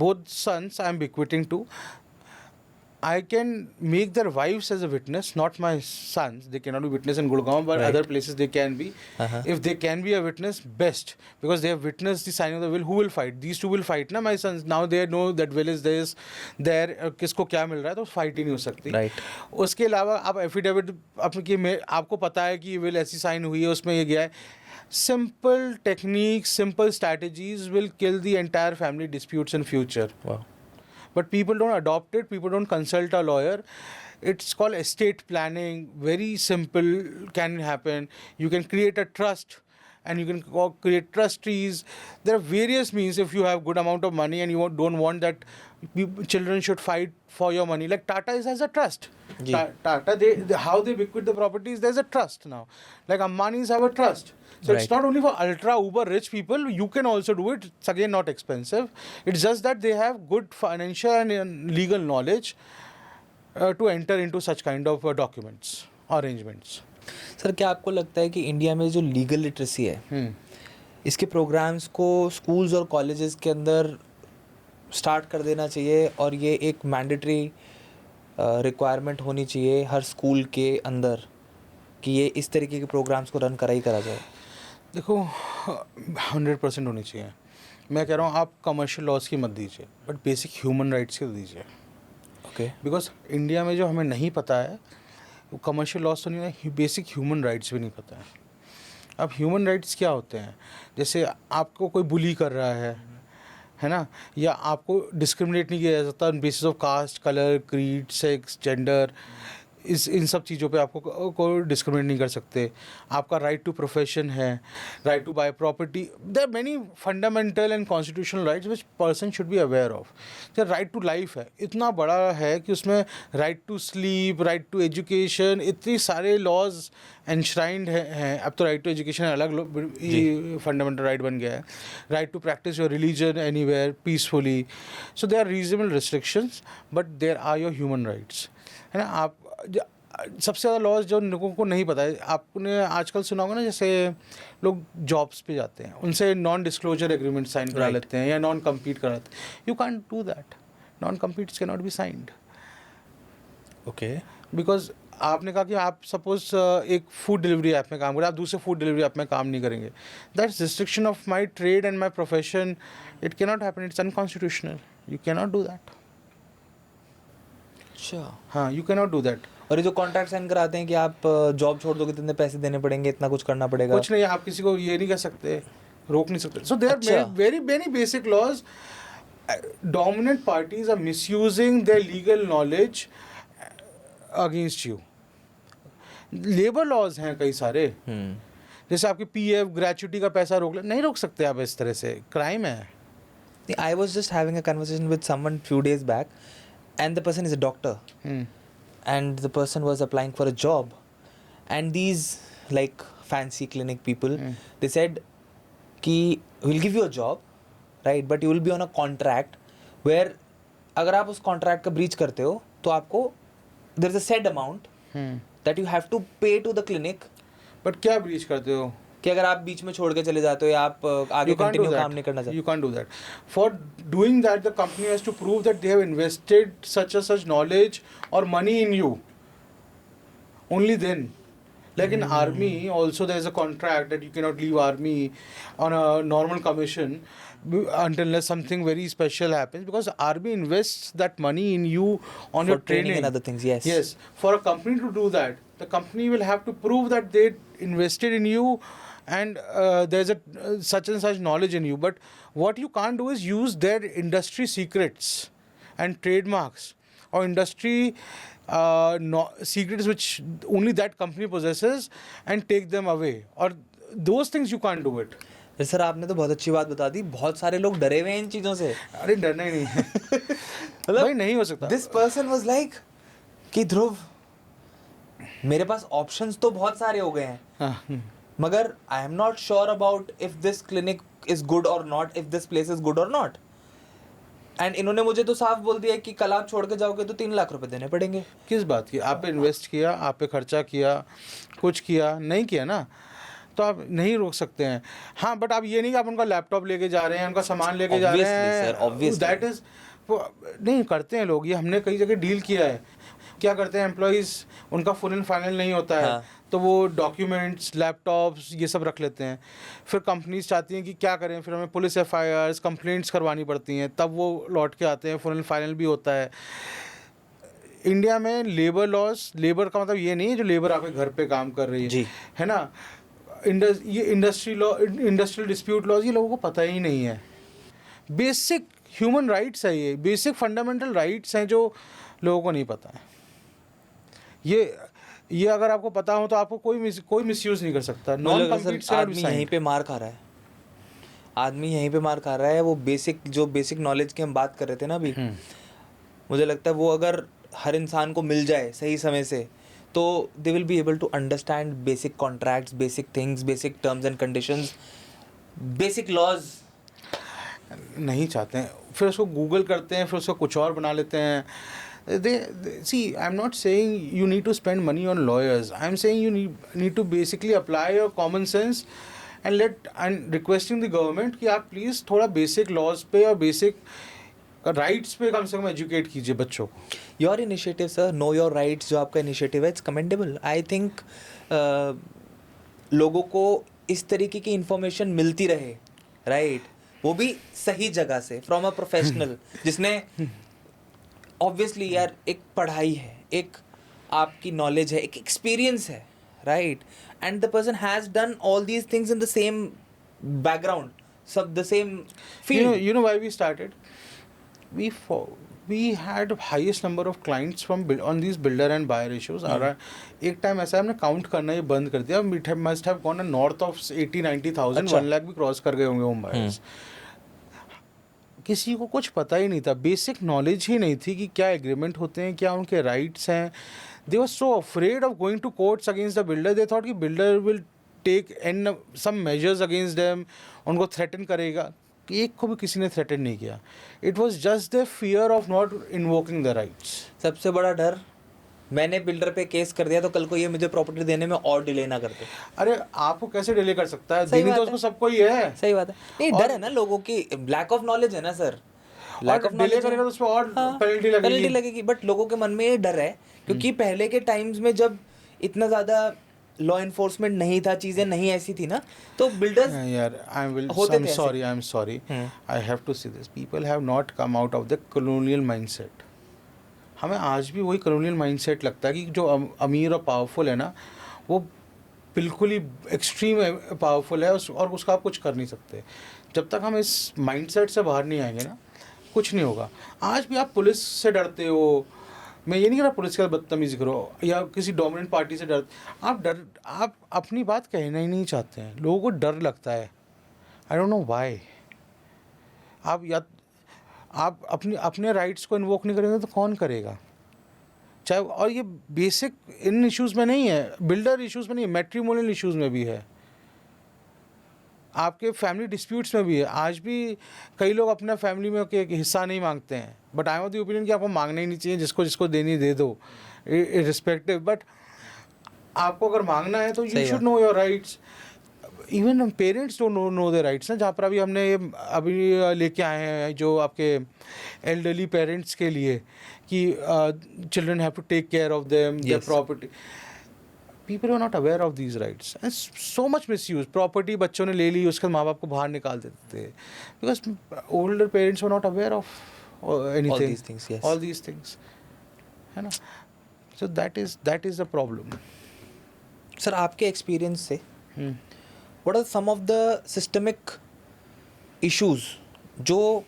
both sons I am bequeathing to. I can make their wives as a witness, not my sons. They cannot be witness in Gurgaon, but Right. other places they can be. If they can be a witness, best, because they have witnessed the signing of the will. Who will fight? These two will fight, na? My sons now they know that will is this, there किसको क्या मिल रहा है, तो fight ही नहीं हो सकती. Right. उसके अलावा आप एफिडेविट आपकी आपको पता है कि will ऐसी साइन हुई है, उसमें ये गया है. Simple techniques, simple strategies will kill the entire family disputes in future. Wow. But people don't adopt it, people don't consult a lawyer. It's called estate planning. Very simple can happen. You can create a trust and you can create trust trees. There are various means if you have good amount of money and you don't want that children should fight for your money. Like Tata has a trust. Tata, how they bequeath the properties, there's a trust now. Like Ambani's have a trust. So Right. It's not only for ultra uber rich people, you can also do it. It's again not expensive. It's just that they have good financial and legal knowledge to enter into such kind of documents, arrangements. Sir, क्या आपको लगता है कि India में जो legal literacy है, इसके programmes को स्कूल्स और कॉलेजेस के अंदर स्टार्ट कर देना चाहिए और ये एक मैंडेटरी रिक्वायरमेंट होनी चाहिए हर स्कूल के अंदर कि ये इस तरीके के प्रोग्राम्स को रन करा जाए? देखो 100% होनी चाहिए. मैं कह रहा हूँ आप कमर्शियल लॉज की मत दीजिए, बट बेसिक ह्यूमन राइट्स की दीजिए. ओके. बिकॉज इंडिया में जो हमें नहीं पता है वो कमर्शियल लॉज तो नहीं है, बेसिक ह्यूमन राइट्स भी नहीं पता है. अब ह्यूमन राइट्स क्या होते हैं? जैसे आपको कोई बुली कर रहा है ना, या आपको डिस्क्रिमिनेट नहीं किया जा सकता on basis of caste, colour, creed, sex, gender. इन सब चीज़ों पे आपको कोई डिस्क्रिमिनेट नहीं कर सकते. आपका राइट टू प्रोफेशन है, right to buy property. There are many fundamental and constitutional rights which person should be aware of. जो राइट टू लाइफ है इतना बड़ा है कि उसमें right to sleep, right to education, इतनी सारे लॉज एनश्राइंड हैं. अब तो राइट टू एजुकेशन अलग फंडामेंटल राइट बन गया है. Right to practise your religion anywhere peacefully. So they are reasonable restrictions but there are your human rights, है ना. आप सबसे ज़्यादा लॉज जो लोगों को नहीं पता है, आपने आजकल सुना होगा ना, जैसे लोग जॉब्स पे जाते हैं, उनसे नॉन डिस्क्लोजर एग्रीमेंट साइन करा लेते हैं या नॉन कम्पीट करा लेते हैं. You can do that. Non competes can not be signed. Okay. Because आपने कहा कि आप सपोज एक फूड डिलीवरी ऐप में काम करें, आप दूसरे फूड डिलीवरी ऐप में काम नहीं करेंगे. That's restriction of my trade and my profession. It can not happen. It's unconstitutional. You can not do that. अच्छा. हाँ, you can not do that. और ये जो कॉन्ट्रैक्ट साइन कराते हैं कि आप जॉब छोड़ दोगे तो इतने पैसे देने पड़ेंगे, इतना कुछ करना पड़ेगा. कुछ नहीं, आप किसी को ये नहीं कर सकते, रोक नहीं सकते. So there are very very basic laws. Dominant parties are misusing their legal knowledge against you. Labour laws हैं कई सारे. जैसे आपकी पीएफ ग्रेचुटी का पैसा रोक ले, नहीं रोक सकते आप इस तरह से. क्राइम है. I was just having a conversation with someone few days back and the person is a doctor. And the person was applying for a job, and these like fancy clinic people, they said कि we'll give you a job, right, but you will be on a contract where अगर आप उस contract का breach करते हो तो आपको there is a set amount that you have to pay to the clinic. But क्या ब्रीच करते हो कि अगर आप बीच में छोड़ के चले जाते हो या आप आगे कंटिन्यू काम नहीं करना चाहते. You can't do that. For doing that, the company has to prove that they have invested such and such knowledge or money in you. Only then. Like in army, also there is a contract that you cannot leave army on a normal commission unless something very special happens, because army invests that money in you on For your training and other things. Yes. Yes. For a company to do that, the company will have to prove that they invested in you and there's a such and such knowledge in you. But what you can't do is use their industry secrets and trademarks or industry secrets which only that company possesses and take them away, or those things you can't do it. Sir आपने तो बहुत अच्छी बात बता दी. बहुत सारे लोग डरे हुए हैं इन चीज़ों से. अरे डरना ही नहीं है. भाई नहीं हो सकता. दिस पर्सन वाज लाइक कि ध्रुव मेरे पास ऑप्शंस तो बहुत सारे हो गए हैं, मगर I am not sure about if this clinic is good और not, if this place is good और नॉट. एंड इन्होंने मुझे तो साफ बोल दिया कि कल आप छोड़ के जाओगे तो 3 लाख रुपए देने पड़ेंगे. किस बात की? आप पे इन्वेस्ट किया, आप पे खर्चा किया, कुछ किया नहीं किया ना, तो आप नहीं रोक सकते हैं. हाँ, बट आप ये नहीं कि आप उनका लैपटॉप लेके जा रहे हैं, उनका सामान लेके जा रहे हैं. दैट इज नहीं करते हैं लोग. ये हमने कई जगह डील किया है. क्या करते हैं एम्प्लॉइज़, उनका फुल एंड फाइनल नहीं होता है. हाँ. तो वो डॉक्यूमेंट्स, लैपटॉप्स, ये सब रख लेते हैं. फिर कंपनीज चाहती हैं कि क्या करें, फिर हमें पुलिस एफआईआर्स, कंप्लेंट्स करवानी पड़ती हैं, तब वो लौट के आते हैं. फुल एंड फाइनल भी होता है. इंडिया में लेबर लॉस, लेबर का मतलब ये नहीं है जो लेबर आपके घर पे काम कर रही जी. है ना. ये industry law, industrial dispute laws, ये लोगों को पता ही नहीं है. बेसिक ह्यूमन राइट्स है, ये बेसिक फंडामेंटल राइट्स हैं जो लोगों को नहीं पता है. ये अगर आपको पता हो तो आपको कोई मिसयूज नहीं कर सकता. नॉन कम्पीट आदमी यहीं पे मार खा रहा है. आदमी यहीं पे मार खा रहा है. वो बेसिक नॉलेज की हम बात कर रहे थे ना अभी, मुझे लगता है वो अगर हर इंसान को मिल जाए सही समय से तो they will be able to understand basic contracts, basic things, basic terms and conditions, basic laws. नहीं चाहते हैं, फिर उसको गूगल करते हैं, फिर उसको कुछ और बना लेते हैं. See, I'm not saying you need to spend money on lawyers. I'm saying you need to basically apply your common sense and requesting the government कि आप प्लीज़ थोड़ा बेसिक लॉज पे और बेसिक राइट्स पे कम से कम एजुकेट कीजिए बच्चों को. Your initiative sir, know your rights, जो आपका इनिशिएटिव है, इट्स कमेंडेबल. आई थिंक लोगों को इस तरीके की इन्फॉर्मेशन मिलती रहे, राइट, वो भी सही जगह से, फ्रॉम अ प्रोफेशनल जिसने ऑब्वियसली यार एक पढ़ाई है, एक आपकी नॉलेज है, एक एक्सपीरियंस है, right, and the person has done all these things in the same background, सब the same field. You know why we started? we had highest number of clients from on these builder and buyer issues. और एक time ऐसा है हमने count करना ही बंद कर दिया. Must have gone north of 80-90,000. अच्छा. 1 लाख भी क्रॉस कर गए होंगे होम बायर्स. किसी को कुछ पता ही नहीं था, बेसिक नॉलेज ही नहीं थी कि क्या एग्रीमेंट होते हैं, क्या उनके राइट्स हैं. They were so afraid of going to courts against the builder. They thought कि builder will take an some measures against them, उनको थ्रेटन करेगा. एक को भी किसी ने थ्रेटन नहीं किया. It was just the fear of not invoking the rights. सबसे बड़ा डर, मैंने बिल्डर पे केस कर दिया तो कल को ये मुझे प्रॉपर्टी देने में और डिले ना कर दे. अरे आपको कैसे डिले कर सकता है? सही देनी बात तो है. उसको सबको ही है. सही बात है. नहीं, डर है ना लोगों की, लैक ऑफ नॉलेज है ना सर. लैक ऑफ डिले करेगा तो उस पर और पेनल्टी लगेगी. बट लोगों के मन में ये डर है क्योंकि पहले के टाइम्स में जब इतना ज्यादा लॉ एनफोर्समेंट नहीं था, चीजें नहीं ऐसी थी ना, तो बिल्डर्स यार I'm sorry I have to say this. People have not come out of the colonial mindset. हमें आज भी वही colonial mindset लगता है कि जो अमीर और पावरफुल है ना, वो बिल्कुल ही एक्सट्रीम पावरफुल है और उसका आप कुछ कर नहीं सकते. जब तक हम इस माइंडसेट से बाहर नहीं आएंगे ना, कुछ नहीं होगा. आज भी आप पुलिस से डरते हो. मैं ये नहीं कह रहा पुलिस का बदतमीजी करो या किसी डोमिनेंट पार्टी से आप अपनी बात कहना ही नहीं चाहते हैं. लोगों को डर लगता है. I don't know why. आप अपने राइट्स को इन्वोक नहीं करेंगे तो कौन करेगा? चाहे, और ये बेसिक इन इश्यूज़ में नहीं है, बिल्डर इश्यूज़ में नहीं है, मैट्रिमोनियल इश्यूज़ में भी है, आपके फैमिली डिस्प्यूट्स में भी है. आज भी कई लोग अपना फैमिली में के हिस्सा नहीं मांगते हैं. But I am of the opinion कि आपको मांगना ही नहीं चाहिए. जिसको देनी दे दो रिस्पेक्टिव. बट आपको अगर मांगना है तो you should know your rights. Even parents don't know the rights ना. जहाँ पर हमने अभी लेके आए हैं जो आपके एल्डरली पेरेंट्स के लिए कि children have to take care of them, their property. People are not aware of these rights. And so much misuse. Property बच्चों ने ले ली, उसके माँ बाप को बाहर निकाल देते थे. Because older parents were not aware of anything. All these things, yes. All these things. है ना? So that is the problem. Sir आपके एक्सपीरियंस से what are some of the systemic issues जो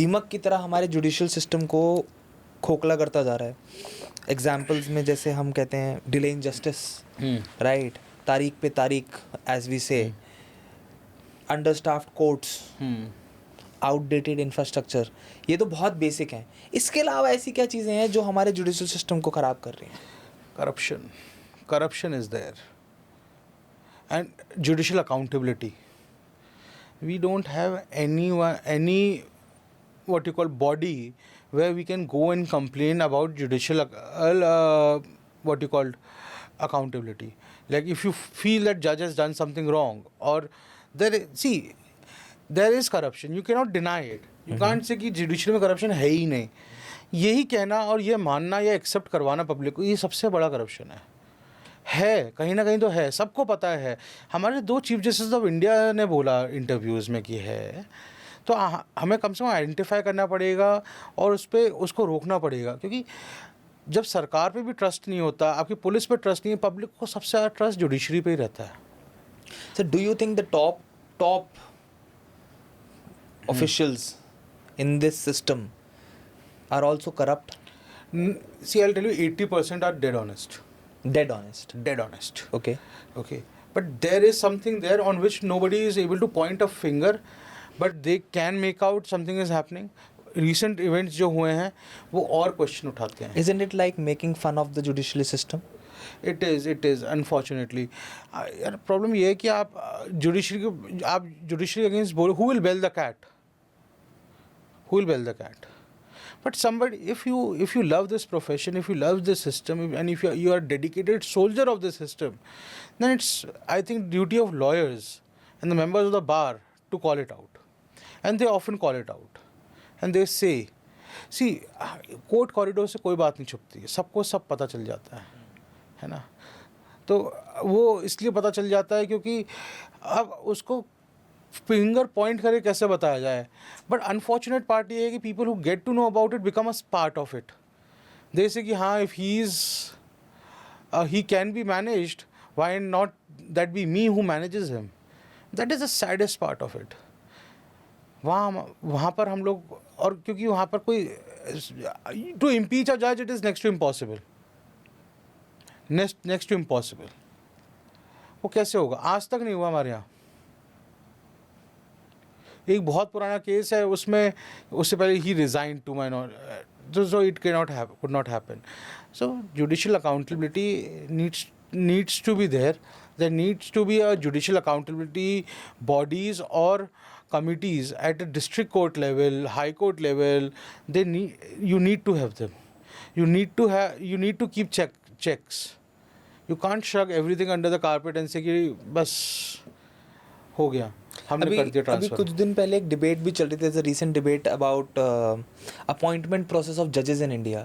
दीमक की तरह हमारे जुडिशियल सिस्टम को खोखला करता जा रहा है? एग्जाम्पल्स में जैसे हम कहते हैं डिले इन जस्टिस, राइट, तारीख पे तारीख एज वी से, अंडरस्टाफ्ड कोर्ट्स, आउटडेटेड इंफ्रास्ट्रक्चर. ये तो बहुत बेसिक हैं. इसके अलावा ऐसी क्या चीज़ें हैं जो हमारे जुडिशियल सिस्टम को ख़राब कर रही हैं? Corruption is there. And judicial accountability. We don't have any what you call body where we can go and complain about judicial what you call accountability. Like if you feel that judge has done something wrong or there is corruption, you cannot deny it. You can't say कि judicial में corruption है ही नहीं. यही कहना और ये मानना या एक्सेप्ट करवाना पब्लिक को, ये सबसे बड़ा करप्शन है. कहीं ना कहीं तो है, सबको पता है. हमारे 2 चीफ जस्टिस ऑफ इंडिया ने बोला इंटरव्यूज़ में कि है. तो हमें कम से कम आइडेंटिफाई करना पड़ेगा और उसको रोकना पड़ेगा. क्योंकि जब सरकार पे भी ट्रस्ट नहीं होता, आपकी पुलिस पे ट्रस्ट नहीं है, पब्लिक को सबसे ज़्यादा ट्रस्ट जुडिशरी पे ही रहता है. Sir do you think the top officials in this system are also corrupt? See, I'll tell you, 80% are dead honest. Dead honest. Okay. But there is something there on which nobody is able to point a finger, but they can make out something is happening. Recent events जो हुए हैं वो और question उठाते हैं. Isn't it like making fun of the judicial system? It is unfortunately. यार problem ये है कि आप जुडिशरी अगेंस्ट बोलो, who will bail the cat? But somebody, if you love this profession, if you love this system, and if you are a dedicated soldier of this system, then it's, I think, duty of lawyers and the members of the bar to call it out. And they often call it out. And they say, see, court corridor से कोई बात नहीं छुपती है, सबको सब पता चल जाता है ना. तो वो इसलिए पता चल जाता है क्योंकि अब उसको फिंगर पॉइंट करके कैसे बताया जाए. बट अनफॉर्चुनेट पार्ट ये है कि people who get to know about it become a part of it. जैसे कि हाँ, if he can be managed, why not that be me who manages him. That is the saddest part of it. वहाँ पर हम लोग, और क्योंकि वहाँ पर कोई टू इम्पीच अ जज it is next to impossible, next to impossible. वो कैसे होगा? आज तक नहीं हुआ हमारे यहाँ। एक बहुत पुराना केस है, उसमें उससे पहले ही resign to my not, so it could not happen. So judicial accountability needs to be there. There needs to be a judicial accountability bodies or committees at a district court level, high court level. You need to have them. You need to keep checks. You can't shrug everything under the carpet and say कि बस हो गया, हमने कर दिया transfer. अभी कुछ दिन पहले एक डिबेट भी चल रही थी, recent debate about appointment process of जजेस in India.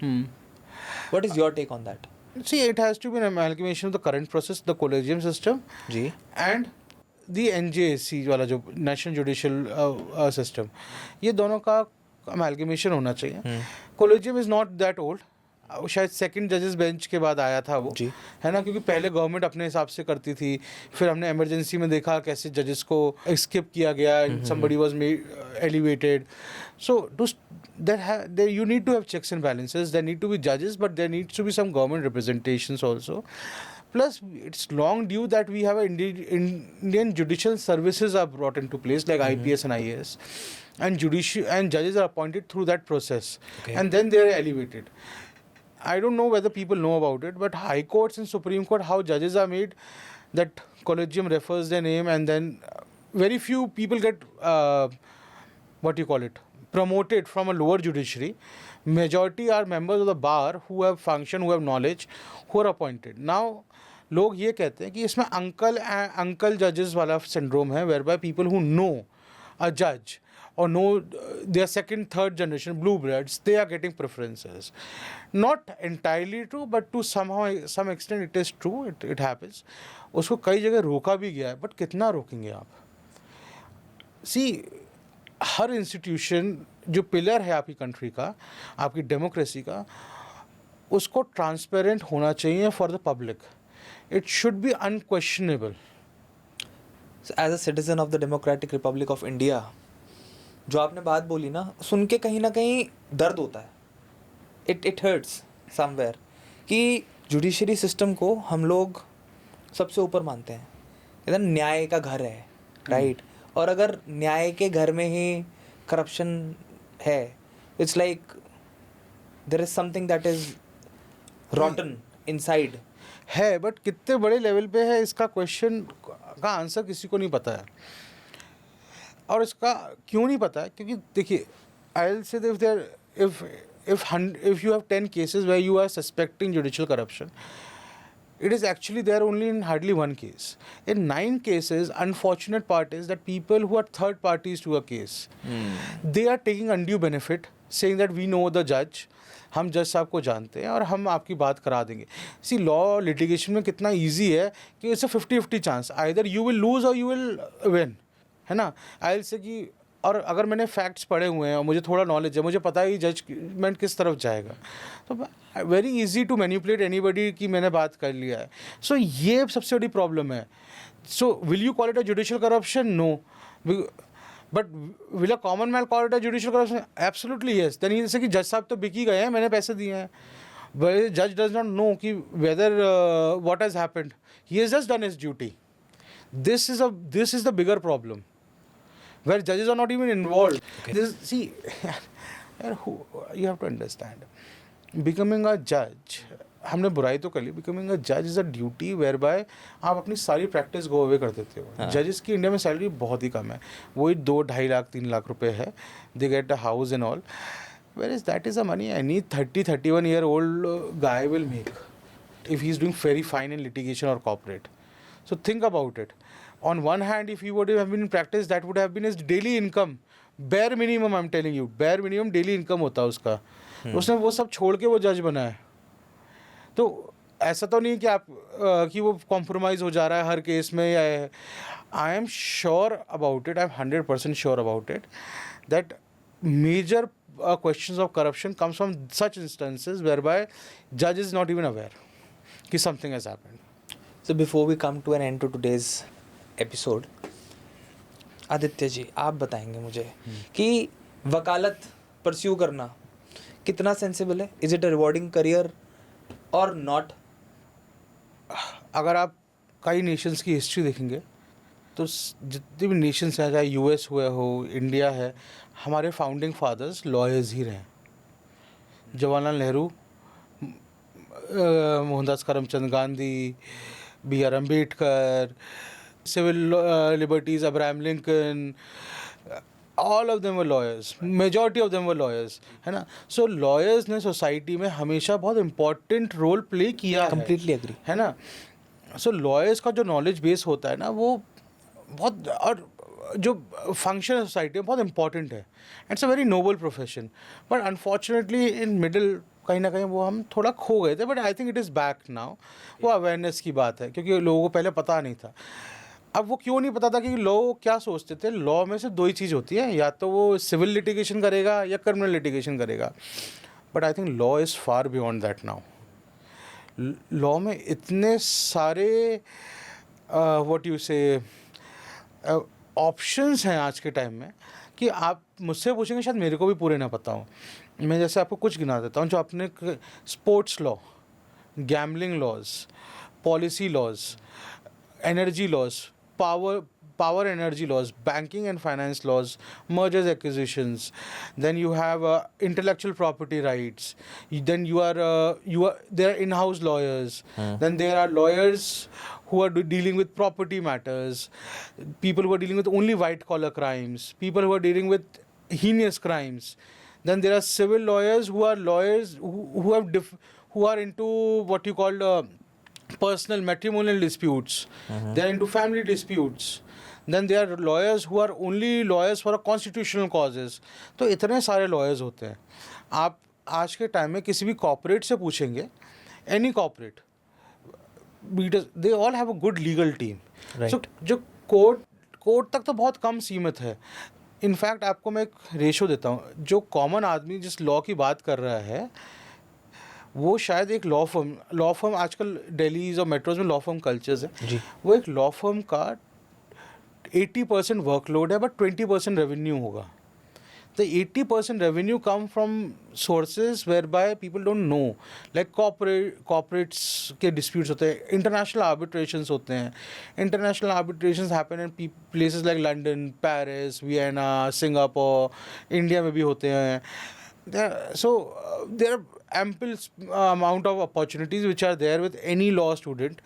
What is your take on that? See, it has to be an amalgamation of the current process, the collegium system, जी, and the NJSC वाला जो national judicial system, ये दोनों का amalgamation होना चाहिए। Collegium is not that old, शायद second जजेस बेंच के बाद आया था वो, है ना, क्योंकि पहले गवर्नमेंट अपने हिसाब से करती थी, फिर हमने इमरजेंसी में देखा कैसे जजेस को स्किप किया गया, somebody was elevated. So there you need to have checks and balances. There need to be judges, but there needs to be some government representations also. Plus, it's long due that we have Indian judicial services are brought into place, like IPS and IAS, and judges are appointed through that process, and then they are elevated. I don't know whether people know about it, but High Courts and Supreme Court, how judges are made, that collegium refers their name, and then very few people get promoted from a lower judiciary. Majority are members of the bar who have function, who have knowledge, who are appointed. Now लोग ये कहते हैं कि इसमें uncle जजेस वाला syndrome है, whereby people who know a judge or know their second, third generation blue bloods, they are getting preferences. Not entirely true, but to some extent it is true, it happens. उसको कई जगह रोका भी गया है, but कितना रोकेंगे आप? See, हर इंस्टीट्यूशन जो पिलर है आपकी कंट्री का, आपकी डेमोक्रेसी का, उसको ट्रांसपेरेंट होना चाहिए for the public. It should be unquestionable. So, as a citizen of the Democratic Republic of India, जो आपने बात बोली ना, सुन के कहीं ना कहीं दर्द होता है. It hurts somewhere कि जुडिशरी सिस्टम को हम लोग सबसे ऊपर मानते हैं. इधर न्याय का घर है, राइट? और अगर न्याय के घर में ही करप्शन है, it's like there is something that is rotten inside. है, बट कितने बड़े लेवल पे है इसका क्वेश्चन का आंसर किसी को नहीं पता है. और इसका क्यों नहीं पता है? क्योंकि देखिए, आई विल से if you have 10 cases where you are suspecting judicial corruption, it is actually there only in hardly one case. In 9 cases, unfortunate part is that people who are third parties to a case, they are taking undue benefit, saying that we know the judge, हम जज साहब को जानते हैं और हम आपकी बात करा देंगे. सी लॉ लिटिगेशन में कितना ईजी है कि it's a 50-50 chance, either you will lose और यू विल विन, है ना. आई से कि, और अगर मैंने फैक्ट्स पढ़े हुए हैं और मुझे थोड़ा नॉलेज है, मुझे पता है कि जजमेंट किस तरफ जाएगा, तो very easy to manipulate anybody कि मैंने बात कर लिया है. सो ये सबसे बड़ी प्रॉब्लम है. So will you call it a judicial corruption? No. But will a common man call it a judicial corruption? Absolutely yes. Then जैसे कि जज साहब तो बिक ही गए हैं, मैंने पैसे दिए हैं. जज डज नॉट नो कि whether what has happened. He has just done his duty. This is the bigger problem, where judges are not even involved. See, you have to understand, becoming a judge, हमने बुराई तो कर ली, becoming a judge is a duty whereby आप अपनी सारी practice go away कर देते हो. जजेस की इंडिया में सैलरी बहुत ही कम है, वही 2-2.5 लाख 3 लाख रुपए है. They get a house and all, whereas that is a money any 30-31 year old guy will make if he is doing very fine in litigation or corporate. So think about it. On one hand, if he would have been in practice, that would have been his daily income. Bare minimum, I'm telling you, bare minimum daily income होता है उसका. उसने वो सब छोड़ के वो जज बना है. तो ऐसा तो नहीं कि वो कॉम्प्रोमाइज़ हो जा रहा है हर केस में. I am sure about it, I am 100% sure about it, that major questions of corruption comes from such instances whereby judge is not even aware कि something has happened. So before we come to an end to today's episode, Aditya ji, आप बताएंगे मुझे कि वकालत pursue करना कितना sensible है? Is it a rewarding career और नॉट? अगर आप कई नेशंस की हिस्ट्री देखेंगे तो जितने भी नेशंस हैं, चाहे यूएस हुए हो, इंडिया है, हमारे फाउंडिंग फादर्स लॉयर्स ही रहे। Jawaharlal Nehru, Mohandas Karamchand Gandhi, B R Ambedkar, civil liberties, Abraham Lincoln, all of them were lawyers, majority of them were lawyers, है ना। सो लॉयर्स ने सोसाइटी में हमेशा बहुत इंपॉर्टेंट रोल प्ले किया कंप्लीटली एग्री। है ना। सो लॉयर्स का जो नॉलेज बेस होता है ना, वो बहुत, और जो फंक्शन है सोसाइटी में, बहुत इंपॉर्टेंट है। It's a very noble profession, but unfortunately in middle कहीं ना कहीं वो हम थोड़ा खो गए थे, but I think it is back now. वो अवेयरनेस की बात है, क्योंकि लोगों को पहले पता नहीं था। अब वो क्यों नहीं पता था कि लॉ क्या सोचते थे। लॉ में से दो ही चीज़ होती है, या तो वो सिविल लिटिगेशन करेगा या क्रिमिनल लिटिगेशन करेगा, but I think law is far beyond that now. Law में इतने सारे व्हाट यू से ऑप्शंस हैं आज के टाइम में कि आप मुझसे पूछेंगे, शायद मेरे को भी पूरे ना पता हो। मैं जैसे आपको कुछ गिना देता हूँ जो आपने, sports law, gambling laws, policy laws, energy laws, power energy laws, banking and finance laws, mergers acquisitions, then you have intellectual property rights, then you are there are in-house lawyers, then there are lawyers who are dealing with property matters, people who are dealing with only white collar crimes, people who are dealing with heinous crimes. Then there are civil lawyers who are lawyers who are into what you call personal matrimonial disputes. They are into family disputes. Then there are lawyers who are only lawyers for a constitutional causes. तो इतने सारे lawyers होते हैं। आप आज के time में किसी भी कॉर्पोरेट से पूछेंगे, any corporate, they all have a good legal team. Right. So जो कोर्ट तक तो बहुत कम सीमित है। इनफैक्ट आपको मैं एक रेशो देता हूँ, जो कॉमन आदमी जिस लॉ की बात कर रहा है, वो शायद एक लॉ फर्म आजकल दिल्ली और मेट्रोज में लॉ फर्म कल्चर्स है, वो एक लॉ फर्म का 80% वर्कलोड है, बट 20% रेवेन्यू होगा। The 80% revenue come from sources whereby people don't know, like corporates के डिस्प्यूट्स होते हैं, इंटरनेशनल आर्बिट्रेशंस होते हैं। International arbitrations happen in places like London, Paris, Vienna, Singapore, India में भी होते हैं। So there are ample amount of opportunities which are there with any law student.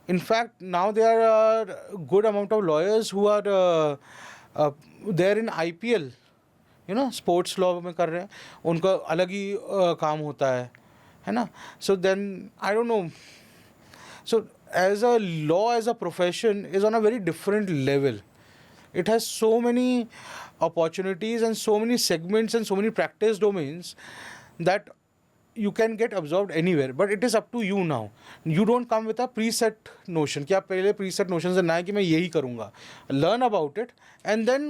In fact, now there are a good amount of lawyers who are there in IPL, sports law में कर रहे हैं, उनका अलग ही काम होता है ना. So then I don't know. So as a law as a profession is on a very different level. It has so many opportunities and so many segments and so many practice domains that you can get absorbed anywhere, but it is up to you now. You don't come with a preset notion कि आप पहले preset notion से ना है कि मैं यही करूँगा. Learn about it and then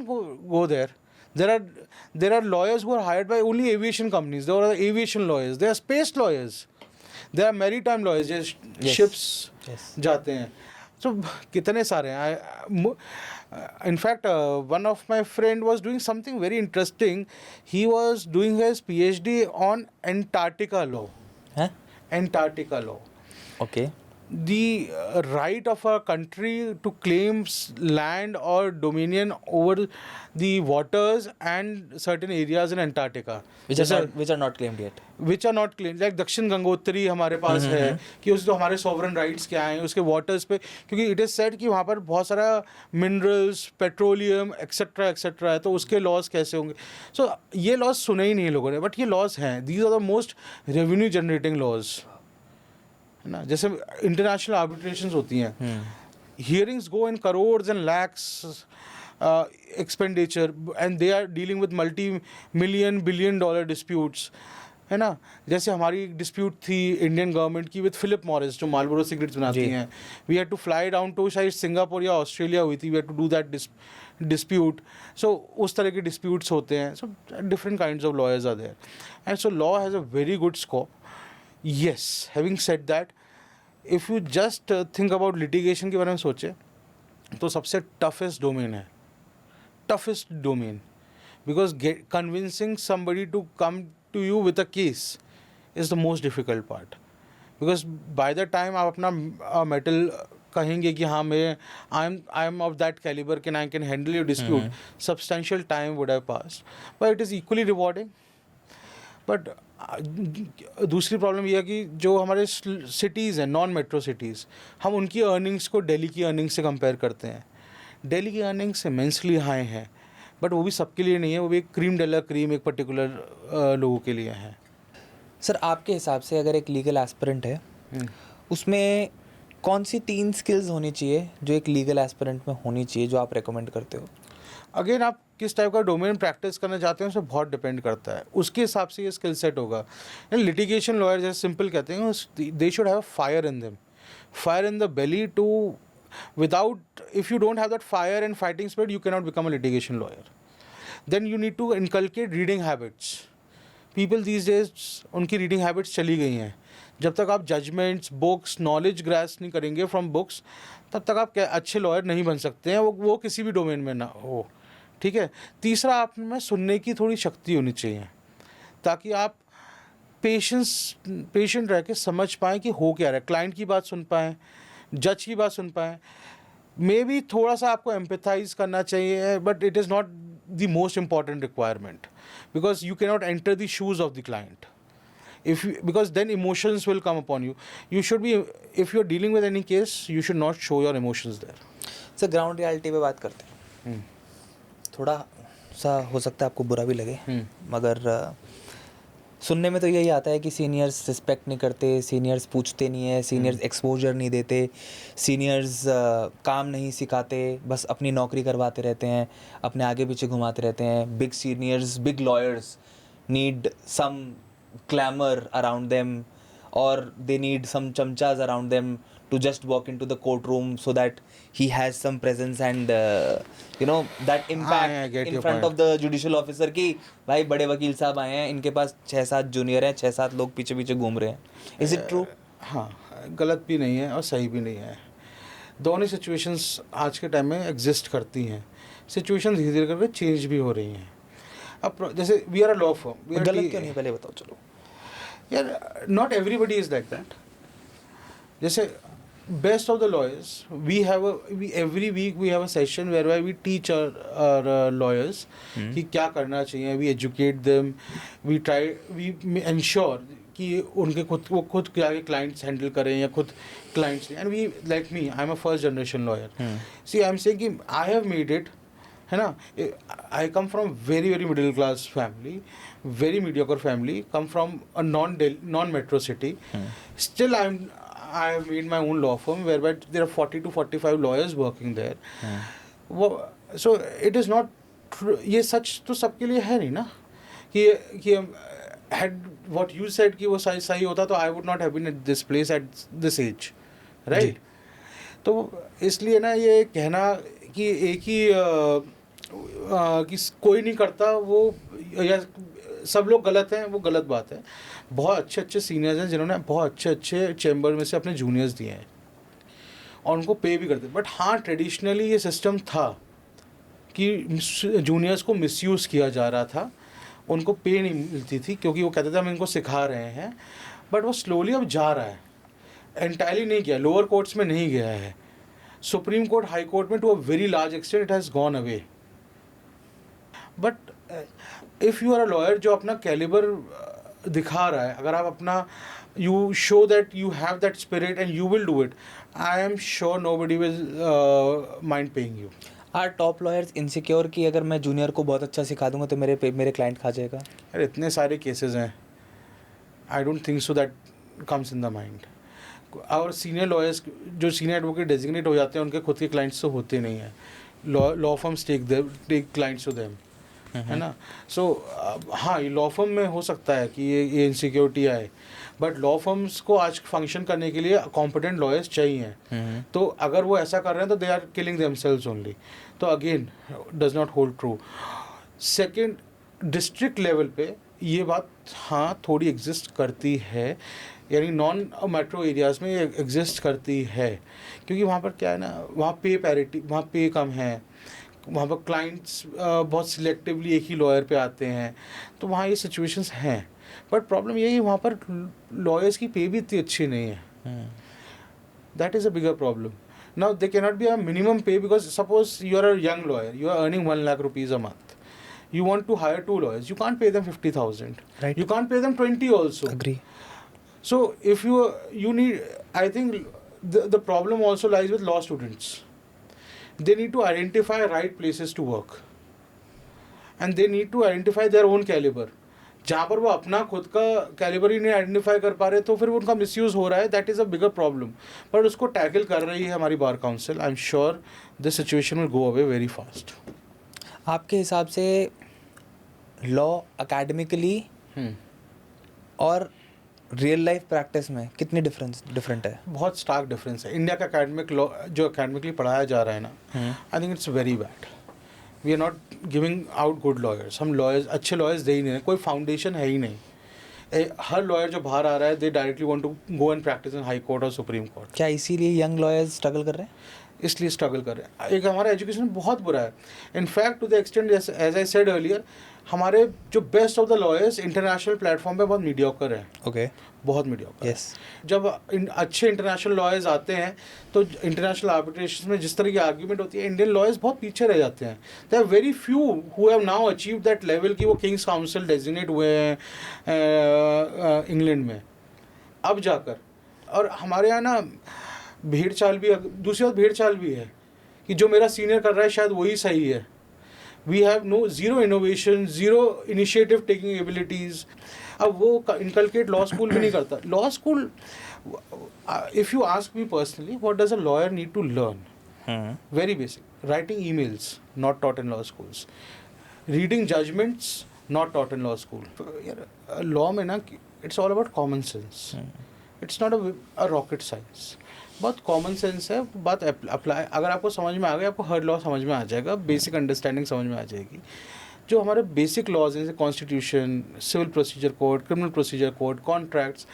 go there. There are lawyers who are hired by only aviation companies. There are aviation lawyers. There are space lawyers. There are maritime lawyers. Ships जाते हैं. So कितने सारे हैं. In fact, one of my friend was doing something very interesting. He was doing his PhD on Antarctica law. Huh? Antarctica law. Okay. The right of a country to claim land or dominion over the waters and certain areas in Antarctica. Which are not claimed yet. Which are not claimed. Like दक्षिण गंगोत्री हमारे पास है कि उसको हमारे sovereign rights क्या हैं उसके waters पे, क्योंकि it is said कि वहाँ पर बहुत सारा minerals, petroleum, etc. है, तो उसके laws कैसे होंगे. So ये laws सुने ही नहीं लोगों ने, but ये laws हैं. These are the most revenue generating laws. है ना, जैसे इंटरनेशनल आर्बिट्रेशंस होती हैं, hearings go in crores and lakhs expenditure and they are dealing with $multi-million, billion disputes, है ना. जैसे हमारी एक डिस्प्यूट थी इंडियन गवर्नमेंट की विद फिलिप मॉरिस जो मार्लबोरो सिगरेट्स बनाती हैं. We had to fly down to शायद सिंगापुर या ऑस्ट्रेलिया हुई थी. We had to do that dispute. So उस तरह के disputes होते हैं. So different kinds of lawyers are there, and so law has a very good scope. Yes, having said that, if you just think about litigation के बारे में सोचे तो सबसे toughest domain है. toughest domain, because convincing somebody to come to you with a case is the most difficult part. Because by the time आप अपना metal कहेंगे कि हाँ मैं I am of that calibre can I can handle your dispute, substantial time would have passed, but it is equally rewarding. But दूसरी problem यह है कि जो हमारे सिटीज़ हैं, नॉन मेट्रो सिटीज़, हम उनकी अर्निंग्स को दिल्ली की अर्निंग्स से कंपेयर करते हैं. दिल्ली की अर्निंग्स इमेंसली हाई हैं, बट वो भी सबके लिए नहीं है, वो भी एक क्रीम डेला क्रीम एक पर्टिकुलर लोगों के लिए है. सर आपके हिसाब से अगर एक लीगल एस्पिरेंट है, उसमें कौन सी 3 स्किल्स होनी चाहिए जो एक लीगल एस्पिरेंट में होनी चाहिए, जो आप रेकमेंड करते हो? अगेन आप किस टाइप का डोमेन प्रैक्टिस करना चाहते हैं उस पर बहुत डिपेंड करता है, उसके हिसाब से ये स्किल सेट होगा. लिटिगेशन लॉयर जैसे सिंपल कहते हैं, they should have fire in them, fire in the belly to, without, if you don't have that fire and fighting spirit, you cannot become a litigation lawyer. Then you need to inculcate reading habits. People these days, उनकी reading habits चली गई हैं. जब तक आप judgements, books, knowledge grass नहीं करेंगे from books, तब तक आप अच्छे लॉयर नहीं बन सकते हैं, वो किसी भी डोमेन में ना हो. ठीक है. तीसरा, आप में सुनने की थोड़ी शक्ति होनी चाहिए, ताकि आप पेशेंट रह के समझ पाएँ कि हो क्या रहा है, क्लाइंट की बात सुन पाएँ, जज की बात सुन पाएँ. मे बी थोड़ा सा आपको एम्पैथाइज करना चाहिए, but it is not the most important requirement, because you can not enter the shoes of the client. Because then emotions will come upon you. You should be, if you're dealing with any case, you should not show your emotions there. Sir ground reality पे बात करते हैं. थोड़ा सा हो सकता है आपको बुरा भी लगे, मगर सुनने में तो यही आता है कि सीनियर्स रिस्पेक्ट नहीं करते, सीनियर्स पूछते नहीं है, सीनियर्स एक्सपोजर नहीं देते, सीनियर्स काम नहीं सिखाते, बस अपनी नौकरी करवाते रहते हैं, अपने आगे पीछे घुमाते रहते हैं. Big seniors, big lawyers need some clamor around them, or they need some chamchas around them to just walk into the courtroom so that he has some presence and that impact in front of the judicial officer कि भाई बड़े वकील साहब आए हैं, इनके पास 6-7 junior हैं, 6-7 लोग पीछे पीछे घूम रहे हैं. Is it true? हाँ, गलत भी नहीं है और सही भी नहीं है. दोनों सिचुएशंस आज के टाइम में एग्जिस्ट करती हैं. सिचुएशन धीरे धीरे करके चेंज भी हो रही हैं. अब जैसे we are a law firm, गलत क्यों नहीं, पहले बताओ. चलो यार, not everybody is like that. जैसे best of the lawyers, we every week we have a session where we teach our lawyers कि क्या करना चाहिए. We educate them, we ensure कि उनके वो खुद क्या क्लाइंट्स हैंडल करें या खुद clients. And we, like me, I am a first generation lawyer. See I am saying कि आई हैव मेड इट, है ना. I come from very very middle class family, very mediocre family, come from a non metro city. Still I have made my own law firm whereby there are 40 to 45 lawyers working there. So it is not true. ये सच तो सबके लिए है नहीं ना कि had what you said कि वो सही होता तो I would not have been at this place at this age, right? तो इसलिए ना ये कहना कि एक ही कि कोई नहीं करता वो या सब लोग गलत हैं, वो गलत बात है. बहुत अच्छे अच्छे सीनियर्स हैं जिन्होंने बहुत अच्छे अच्छे चैम्बर में से अपने जूनियर्स दिए हैं और उनको पे भी करते. बट हाँ, ट्रेडिशनली ये सिस्टम था कि जूनियर्स को मिसयूज़ किया जा रहा था, उनको पे नहीं मिलती थी क्योंकि वो कहते थे हम इनको सिखा रहे हैं. बट वो स्लोली अब जा रहा है, एंटायरली नहीं गया, लोअर कोर्ट्स में नहीं गया है, सुप्रीम कोर्ट, हाई कोर्ट में to a very large extent it has gone away. But if you are a lawyer जो अपना कैलिबर दिखा रहा है, अगर आप अपना you show that you have that spirit and you will do it, I am sure nobody will mind paying you. Are top lawyers insecure कि अगर मैं जूनियर को बहुत अच्छा सिखा दूंगा तो मेरे क्लाइंट खा जाएगा? अरे इतने सारे केसेस हैं, I don't think so that comes in the mind. और सीनियर लॉयर्स जो सीनियर एडवोकेट डेजिग्नेट हो जाते हैं उनके खुद के क्लाइंट्स तो होते नहीं हैं. Law firms take clients to them, है ना. सो हाँ, ये लॉ फर्म में हो सकता है कि ये इनसिक्योरिटी आए, बट लॉ फर्म्स को आज फंक्शन करने के लिए कॉम्पिटेंट लॉयर्स चाहिए. तो अगर वो ऐसा कर रहे हैं तो they are killing themselves only. तो again does not hold true. Second, district level पे ये बात हाँ थोड़ी एग्जिस्ट करती है, यानी नॉन मेट्रो एरियाज़ में एग्जिस्ट करती है, क्योंकि वहाँ पर क्या है ना, वहाँ पे पैरिटी, वहाँ पे कम है, वहाँ पर क्लाइंट्स बहुत सिलेक्टिवली एक ही लॉयर पे आते हैं, तो वहाँ ये सिचुएशंस हैं. बट प्रॉब्लम यही, वहाँ पर लॉयर्स की पे भी इतनी अच्छी नहीं है. That is a bigger problem. Now there cannot be a minimum pay, because suppose you are a young lawyer, you are earning 1 lakh rupees a month. You want to hire 2 lawyers, you can't pay them 50,000. Right. You can't pay them 20 also. Agree. So if you need, I think the problem also lies with law students. They need to identify right places to work, and they need to identify their own caliber. जहाँ पर वो अपना खुद का calibre ही नहीं identify कर पा रहे, तो फिर उनका मिसयूज हो रहा है. That is a bigger problem. पर उसको टैकल कर रही है हमारी bar council. I am sure this situation will go away very fast. आपके हिसाब से लॉ एकेडमिकली और रियल लाइफ प्रैक्टिस में कितनी डिफरेंट है? बहुत स्टार्क डिफरेंस है. इंडिया का एकेडमिक लॉ जो एकेडमिकली पढ़ाया जा रहा है ना, I think it's very bad. We are not giving out good lawyers. हम लॉयर्स, अच्छे लॉयर्स दे ही नहीं रहे. कोई फाउंडेशन है ही नहीं. हर लॉयर जो बाहर आ रहा है, they directly want to go and practise in high court और सुप्रीम कोर्ट. क्या इसीलिए यंग लॉयर्स स्ट्रगल कर रहे हैं? इसलिए स्ट्रगल कर रहे हैं. एक हमारा एजुकेशन बहुत बुरा है. In fact to the extent, as I said earlier, हमारे जो best of the lawyers international platform पे बहुत मीडियोकर हैं. ओके. बहुत मीडियोकर. यस. जब अच्छे इंटरनेशनल लॉयर्स आते हैं, तो इंटरनेशनल आर्बिट्रेशन में जिस तरह की आर्ग्यूमेंट होती है, इंडियन लॉयर्स बहुत पीछे रह जाते हैं. There are very few who have now achieve that level कि वो किंग्स काउंसिल डेजिग्नेट हुए हैं इंग्लैंड में अब जाकर. और हमारे यहाँ ना भेड़ चाल भी, दूसरी बात भेड़ चाल भी है कि जो मेरा सीनियर कर रहा है शायद वही सही है. We have zero innovation, zero initiative taking abilities. अब वो इनकलकेट लॉ स्कूल भी नहीं करता. Law school, if you ask me personally, what does a lawyer need to learn? Very basic. Writing emails, not taught in law schools. Reading judgments, not taught in law school. Law में ना, it's all about common sense. It's not a rocket science. बहुत common sense है. बात apply अगर आपको समझ में आ गई, आपको हर लॉ समझ में आ जाएगा. बेसिक अंडरस्टैंडिंग समझ में आ जाएगी. जो हमारे बेसिक लॉज हैं, जैसे constitution, civil procedure code, criminal procedure code, contracts,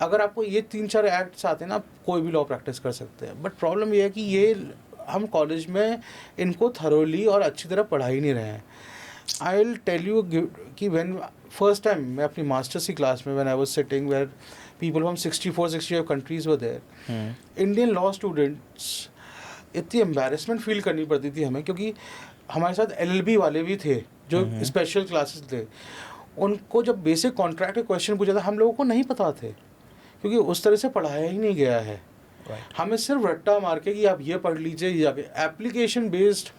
अगर आपको ये 3-4 एक्ट्स आते हैं ना, आप कोई भी लॉ प्रैक्टिस कर सकते हैं. बट प्रॉब्लम ये है कि ये हम कॉलेज में इनको थरोली और अच्छी तरह पढ़ा ही नहीं रहे हैं. आई विल टेल यू कि व्हेन फर्स्ट टाइम मैं अपनी मास्टर्स की क्लास में, when I was sitting where people from 64-65 countries were there. Indian law students, इतनी एम्बेरसमेंट फील करनी पड़ती थी हमें, क्योंकि हमारे साथ LLB वाले भी थे जो स्पेशल क्लासेस थे. उनको जब बेसिक कॉन्ट्रैक्ट के क्वेश्चन पूछा था, हम लोगों को नहीं पता थे, क्योंकि उस तरह से पढ़ाया ही नहीं गया है. हमें सिर्फ रट्टा मार के कि आप ये पढ़ लीजिए, ये application based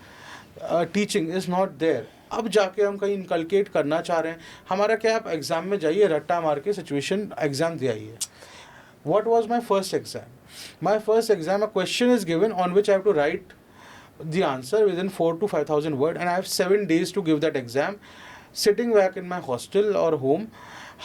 teaching is not there. अब जाके हम कहीं इनकलकेट करना चाह रहे हैं. हमारा क्या, आप एग्ज़ाम में जाइए, रट्टा मार के सिचुएशन एग्ज़ाम दे आइए. What was my first exam? My first exam, a question is given on which I have to write the answer within 4,000 to 5,000 words, and I have 7 days to give that exam, sitting back in my hostel or home,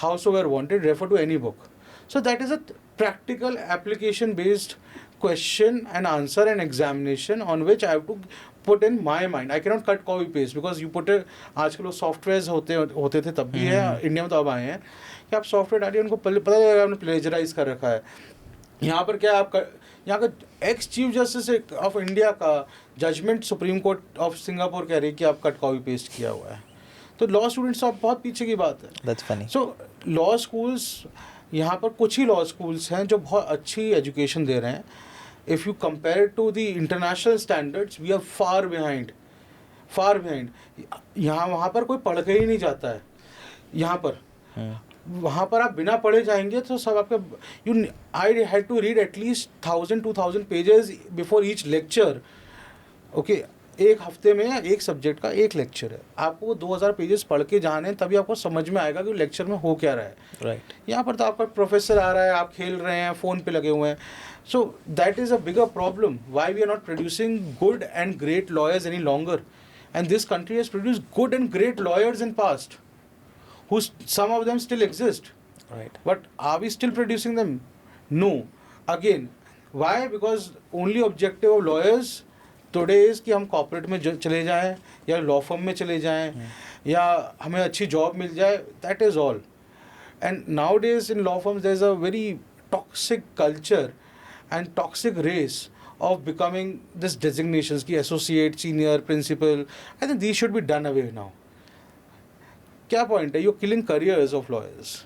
howsoever wanted, refer to any book. So that is a practical application based question and answer and examination on which I have to put in my mind. I cannot cut copy paste, because you put it, आजकल वो softwares होते थे तब भी है, India में तो अब आए हैं कि आप सॉफ्टवेयर डालिए, उनको पता लगेगा आपने प्लेजराइज कर रखा है. यहाँ पर क्या, आपका यहाँ का ex chief justice of India का judgment supreme court of Singapore कह रही है कि आप कट कॉपी पेस्ट किया हुआ है. तो लॉ स्टूडेंट्स आप बहुत पीछे की बात है. That's funny. So law schools, यहाँ पर कुछ ही लॉ स्कूल्स हैं जो बहुत अच्छी एजुकेशन दे रहे हैं. If you compare it to the international standards, we are far behind. यहाँ वहाँ पर कोई पढ़ के ही नहीं जाता है. यहाँ पर वहाँ पर आप बिना पढ़े जाएंगे तो सब आपके I had to read at least 1,000-2,000 pages before each lecture. Okay, एक हफ्ते में एक सब्जेक्ट का एक लेक्चर है. आपको 2,000 पेजेस पढ़ के जाने, तभी आपको समझ में आएगा कि लेक्चर में हो क्या रहा है. राइट. यहाँ पर तो आपका प्रोफेसर आ रहा है, आप खेल रहे हैं, फ़ोन पे लगे हुए हैं. So that is a bigger problem. Why we are not producing good and great lawyers any longer? And this country has produced good and great lawyers in past, who some of them still exist. Right. But are we still producing them? No. Again, why? Because only objective of lawyers today is कि हम corporate में चले जाएं, या law firm में चले जाएं, या हमें अच्छी जॉब मिल जाए. That is all. And nowadays in law firms there is a very toxic culture and toxic race of becoming this designations ki associate, senior, principal. I think these should be done away now. क्या point है? You're killing careers of lawyers.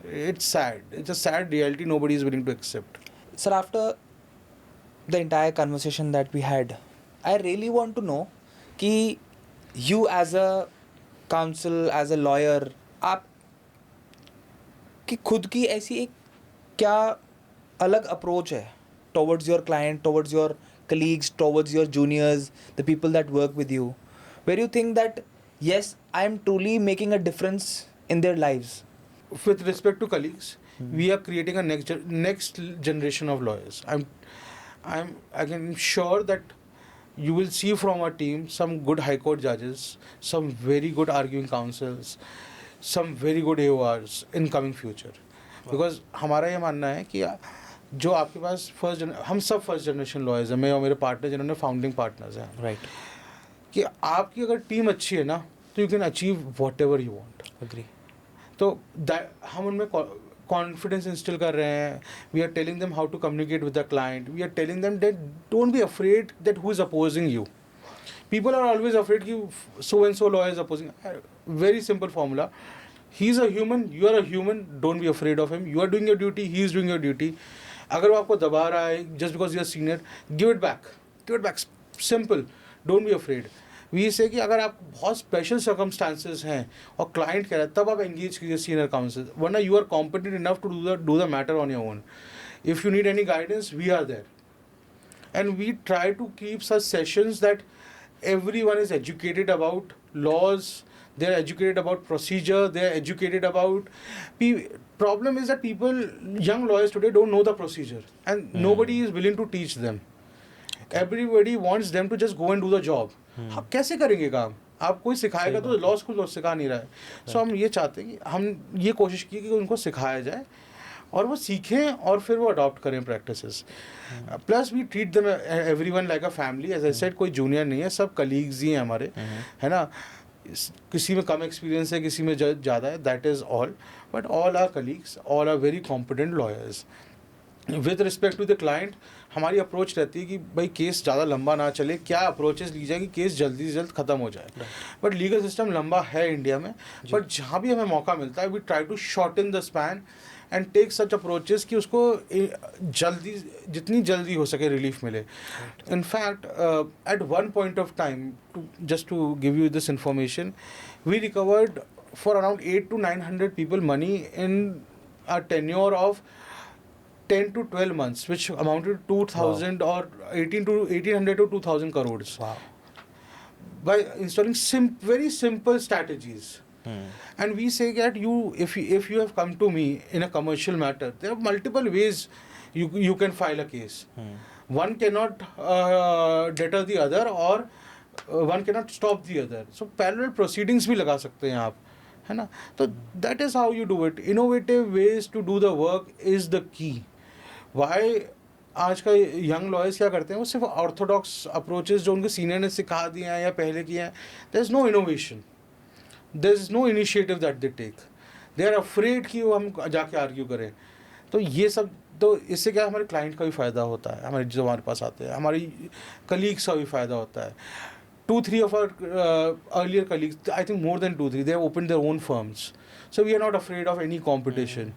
It's sad. It's a sad reality nobody is willing to accept. Sir, after the entire conversation that we had, I really want to know कि you as a counsel, as a lawyer, आप की खुद की ऐसी एक क्या अलग approach है towards your client, towards your colleagues, towards your juniors, the people that work with you, where you think that yes, I am truly making a difference in their lives. With respect to colleagues, we are creating a next generation of lawyers. I'm sure that you will see from our team some good high court judges, some very good arguing counsels, some very good AORs in coming future. Because हमारा ये मानना है कि जो आपके पास हम सब first generation lawyers हैं, मैं और मेरे पार्टनर जिन्होंने फाउंडिंग पार्टनर्स हैं, Right. कि आपकी अगर टीम अच्छी है ना तो you can achieve whatever you want. Agree. तो हम उनमें कॉन्फिडेंस इंस्टिल कर रहे हैं. We are telling them how to communicate with the client. We are telling them that don't be afraid that who is opposing you. People are always afraid कि so and so lawyer is opposing. Very simple formula. He's a human, you are a human, don't be afraid of him. You are doing your duty, he is doing your duty. अगर वो आपको दबा रहा है just because you are senior, give it back. Give it back. Simple. Don't be afraid. We say कि अगर आप बहुत special circumstances हैं और client कह रहा है तब आप engage कीजिए senior counsel. वरना you are competent enough to do the matter on your own. If you need any guidance, we are there. And we try to keep such sessions that everyone is educated about laws, they're educated about procedure, they're educated about problem is that people, young lawyers today don't know the procedure and nobody is willing to teach them. Everybody wants them to just go and do the job. आप कैसे करेंगे काम? आप कोई सिखाएगा तो law school सिखा नहीं रहा है. सो हम ये चाहते हैं कि हम ये कोशिश की कि उनको सिखाया जाए और वो सीखें और फिर वो अडॉप्ट करें practices. Plus we treat them everyone like a family. As I said, कोई जूनियर नहीं है, सब कलीग्स ही हैं हमारे, है ना. किसी में कम एक्सपीरियंस है, किसी में ज़्यादा है, that is all. But all are colleagues, all are very competent lawyers. With respect to the client, हमारी अप्रोच रहती है कि भाई केस ज़्यादा लंबा ना चले. क्या अप्रोचेस ली जाए कि केस जल्दी से जल्द ख़त्म हो जाए. बट लीगल सिस्टम लंबा है इंडिया में, बट जहाँ भी हमें मौका मिलता है we try to shorten the span and take such approaches कि उसको जल्दी, जितनी जल्दी हो सके रिलीफ मिले. In fact at one point of time, just to give you this information, we recovered for around 800 to 900 people money in a tenure of 10 to 12 months, which amounted to 2,000 or 1800 to 2,000 crores. Wow. By installing very simple strategies. And we say that if you have come to me in a commercial matter, there are multiple ways you can file a case. One cannot deter the other, or one cannot stop the other. So parallel proceedings भी लगा सकते हैं आप, है ना. तो that is how you do it. Innovative ways to do the work is the key. Why आज का यंग लॉयर्स क्या करते हैं, वो सिर्फ ऑर्थोडॉक्स अप्रोचेस जो उनके सीनियर ने सिखा दिए हैं या पहले किए हैं, there is no innovation, there is no initiative that they take. They are afraid कि वो हम जाके आर्ग्यू करें. तो ये सब, तो इससे क्या हमारे क्लाइंट का भी फ़ायदा होता है, हमारे जो हमारे पास आते हैं, हमारी कलीग्स का भी फ़ायदा होता है. 2-3 of our earlier colleagues, I think more than 2-3, they have opened their own firms. So we are not afraid of any competition.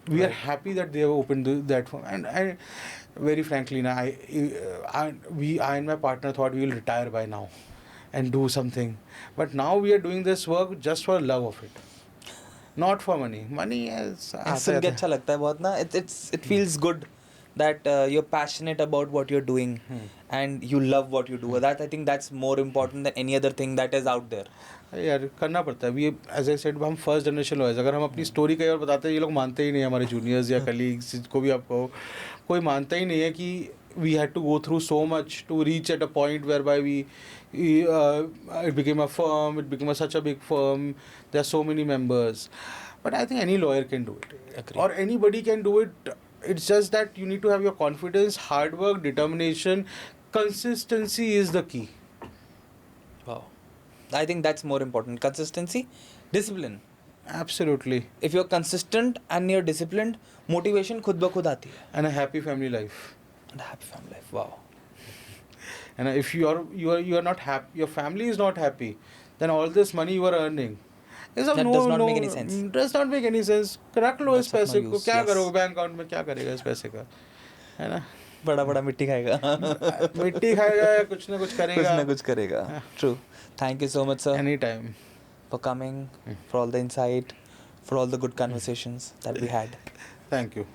We are happy that they have opened that firm. And very frankly, I and my partner thought we will retire by now and do something. But now we are doing this work just for love of it. Not for money. Money is... सुन के अच्छा लगता है बहुत ना. It feels good that you're passionate about what you're doing and you love what you do. That I think that's more important than any other thing that is out there. यार करना पड़ता है. वी एज आई सेड, हम first generation lawyers. अगर हम अपनी story कहीं और बताते हैं, ये लोग मानते ही नहीं. हमारे जूनियर्स या कलीग्स, जिसको भी आप कहो, कोई मानता ही नहीं है कि we had to go through so much to reach at a point whereby it became a firm, it became such a big firm, there are so many members. But I think any lawyer can do it. Agreed. Or anybody can do it. It's just that you need to have your confidence, hard work, determination. Consistency is the key. Wow. I think that's more important. Consistency, discipline. Absolutely. If you're consistent and you're disciplined, motivation खुद ब खुद आती है. And a happy family life. And a happy family life. Wow. And if you are not happy, your family is not happy, then all this money you are earning is of That does not make any sense. does not make any sense. रख लो इस That's of no पैसे को, use, क्या yes. करोगे bank account में, क्या करेगा इस पैसे का, है ना? बड़ा बड़ा मिट्टी खाएगा. मिट्टी खाएगा या कुछ ना कुछ करेगा. कुछ ना कुछ करेगा. True. Thank you so much, sir, Any time. for coming, for all the insight, for all the good conversations that we had. Thank you.